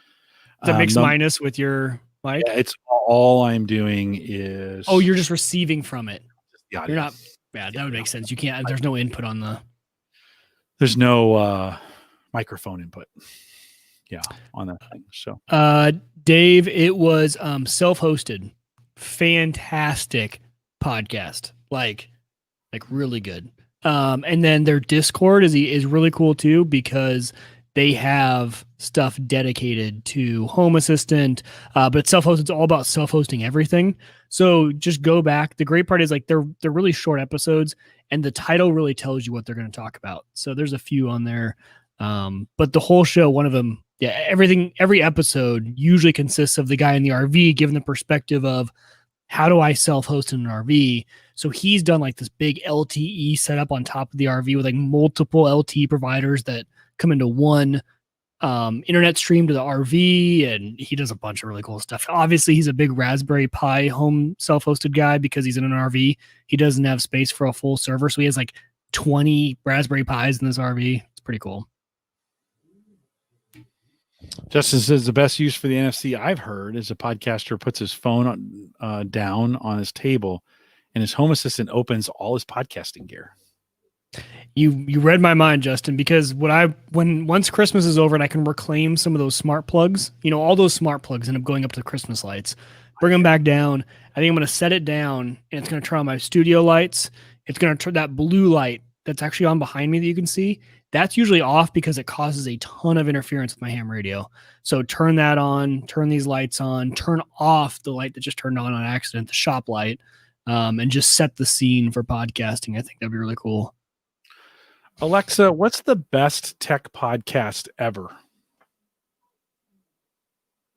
The mix minus with your mic. Yeah, it's all I'm doing is. Oh, you're just receiving from it. The You're not. Yeah, that would make sense. You can't. There's no input on the. There's no microphone input. Yeah, on that thing. So, Dave, it was self-hosted, fantastic podcast, like really good. And then their Discord is really cool too, because they have stuff dedicated to Home Assistant, but self-hosted. It's all about self-hosting everything. So just go back. The great part is like they're really short episodes, and the title really tells you what they're going to talk about. So there's a few on there, but the whole show, one of them, yeah, every episode usually consists of the guy in the RV giving the perspective of how do I self-host in an RV. So he's done like this big LTE setup on top of the RV with like multiple LTE providers that come into one internet stream to the RV, and he does a bunch of really cool stuff. Obviously, he's a big Raspberry Pi home self-hosted guy because he's in an RV. He doesn't have space for a full server, so he has like 20 Raspberry Pis in this RV. It's pretty cool. Justin says the best use for the NFC I've heard is a podcaster puts his phone down on his table, and his Home Assistant opens all his podcasting gear. You read my mind, Justin, because once Christmas is over and I can reclaim some of those smart plugs, all those smart plugs end up going up to the Christmas lights, bring them back down. I think I'm going to set it down, and it's going to turn on my studio lights. It's going to turn that blue light that's actually on behind me that you can see. That's usually off because it causes a ton of interference with my ham radio. So turn that on, turn these lights on, turn off the light that just turned on accident, the shop light, and just set the scene for podcasting. I think that'd be really cool. Alexa, what's the best tech podcast ever?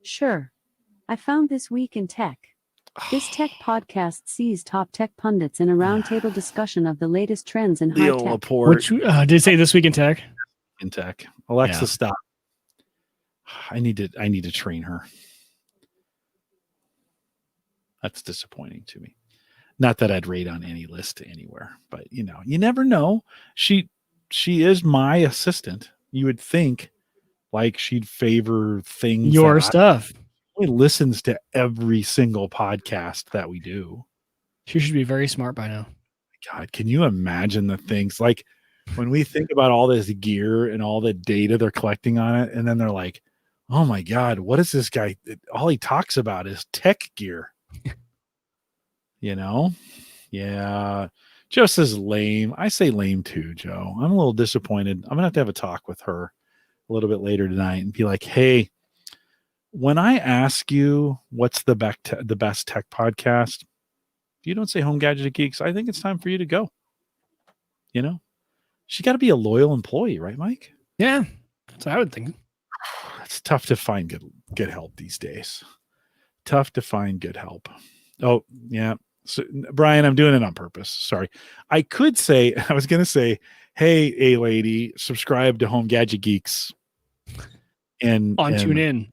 Sure. I found This Week in Tech. This tech podcast sees top tech pundits in a roundtable discussion of the latest trends in high tech. Which did it say This Week in Tech? In tech. Alexa, stop. I need to train her. That's disappointing to me. Not that I'd rate on any list anywhere, but you never know. She is my assistant. You would think like she'd favor things. Your stuff. She listens to every single podcast that we do. She should be very smart by now. God, can you imagine the things like when we think about all this gear and all the data they're collecting on it, and then they're like, oh my God, what is this guy? All he talks about is tech gear. Yeah. Joe says lame. I say lame too, Joe. I'm a little disappointed. I'm going to have a talk with her a little bit later tonight and be like, hey, when I ask you what's the best tech podcast, if you don't say Home Gadget Geeks, I think it's time for you to go. She got to be a loyal employee, right, Mike? Yeah, that's what I would think. It's tough to find good help these days. Tough to find good help. Oh, yeah. So, Brian, I'm doing it on purpose. Sorry. I was going to say, hey, a lady, subscribe to Home Gadget Geeks. And TuneIn.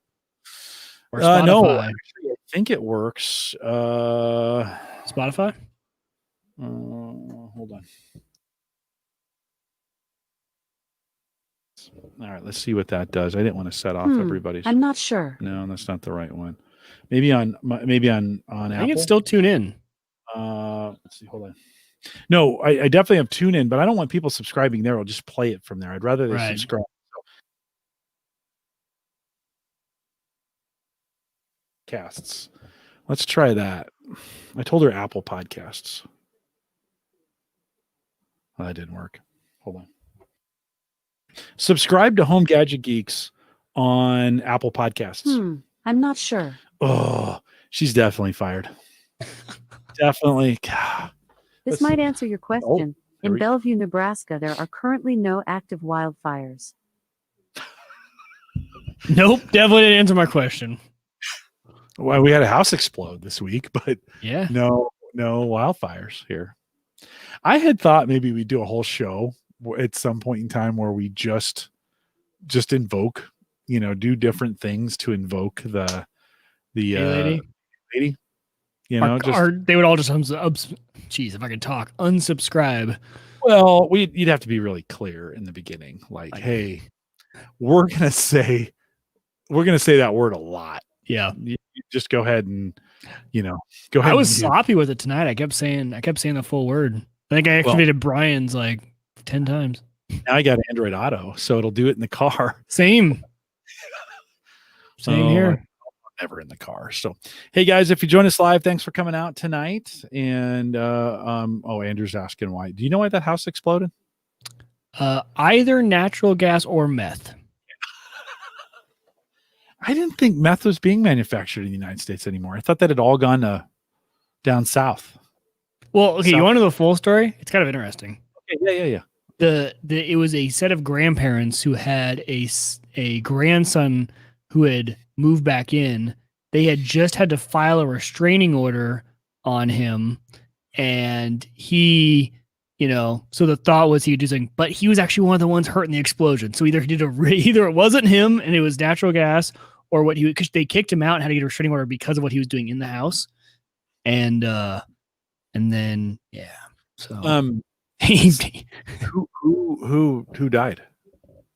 Or Spotify. No, actually, I think it works. Spotify? Hold on. All right, let's see what that does. I didn't want to set off everybody's. I'm not sure. No, that's not the right one. Maybe on Apple. I think it's still TuneIn. Let's see. Hold on. No, I definitely have TuneIn, but I don't want people subscribing there. I'll just play it from there. I'd rather they subscribe. Casts. Let's try that. I told her Apple Podcasts. Well, that didn't work. Hold on. Subscribe to Home Gadget Geeks on Apple Podcasts. I'm not sure. Oh, she's definitely fired. Definitely. This might answer your question. In we- Bellevue, Nebraska, there are currently no active wildfires. Nope, definitely didn't answer my question. Well, we had a house explode this week, but Yeah. no wildfires here. I had thought maybe we'd do a whole show at some point in time where we just invoke, do different things to invoke the Hey, lady. They would all just jeez, if I could talk, unsubscribe. Well, you'd have to be really clear in the beginning, like, hey, we're gonna say that word a lot. Yeah. You just go ahead and go ahead. I was sloppy with it tonight. I kept saying the full word. I think I activated Brian's like 10 times. Now I got Android Auto, so it'll do it in the car. Same here. Never in the car. So, hey guys, if you join us live, thanks for coming out tonight. And Andrew's asking why. Do you know why that house exploded? Either natural gas or meth. I didn't think meth was being manufactured in the United States anymore. I thought that had all gone down south. Well, okay, you want to know the full story? It's kind of interesting. Okay, yeah. It was a set of grandparents who had a grandson who had moved back in. They had just had to file a restraining order on him, and he, so the thought was he would do something, but he was actually one of the ones hurt in the explosion. So either it wasn't him and it was natural gas, or because they kicked him out and had to get a restraining order because of what he was doing in the house, and then so who died?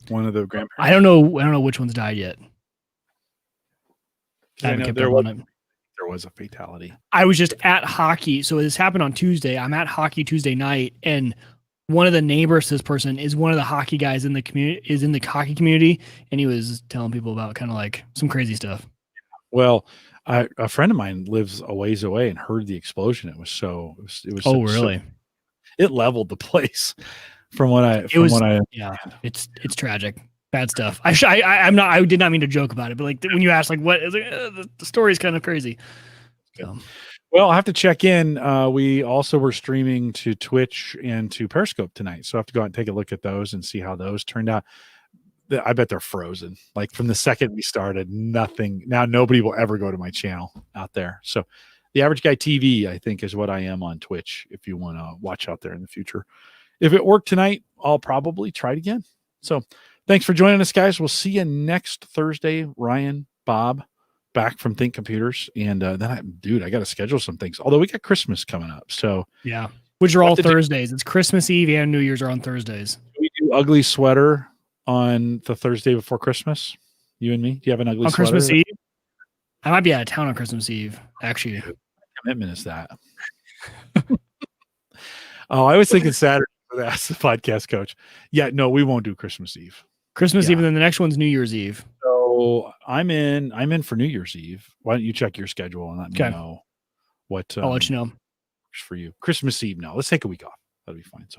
One of the grandparents. I don't know which one's died yet. I know there was a fatality. I was just at hockey. So this happened on Tuesday. I'm at hockey Tuesday night, and one of the neighbors, this person is one of the hockey guys in the community, is in the hockey community. And he was telling people about kind of like some crazy stuff. Well, a friend of mine lives a ways away and heard the explosion. It was oh, really? It leveled the place from what I it's tragic. Bad stuff. I did not mean to joke about it, but like when you asked like what is the story is kind of crazy. So. Well, I'll have to check in. We also were streaming to Twitch and to Periscope tonight. So I have to go out and take a look at those and see how those turned out. I bet they're frozen. Like from the second we started, nothing. Now nobody will ever go to my channel out there. So the Average Guy TV, I think, is what I am on Twitch if you want to watch out there in the future. If it worked tonight, I'll probably try it again. So thanks for joining us, guys. We'll see you next Thursday. Ryan, Bob, back from Think Computers. And then I got to schedule some things. Although we got Christmas coming up. So yeah, which are all Thursdays. It's Christmas Eve and New Year's are on Thursdays. We do Ugly Sweater on the Thursday before Christmas. You and me? Do you have an ugly sweater? On Christmas Eve? I might be out of town on Christmas Eve, actually. What commitment is that? I was thinking Saturday. That's the podcast coach. Yeah, no, we won't do Christmas Eve. Eve, and then the next one's New Year's Eve. So I'm in for New Year's Eve. Why don't you check your schedule and let me know what I'll let you know. For you. Christmas Eve. No, let's take a week off. That'll be fine. So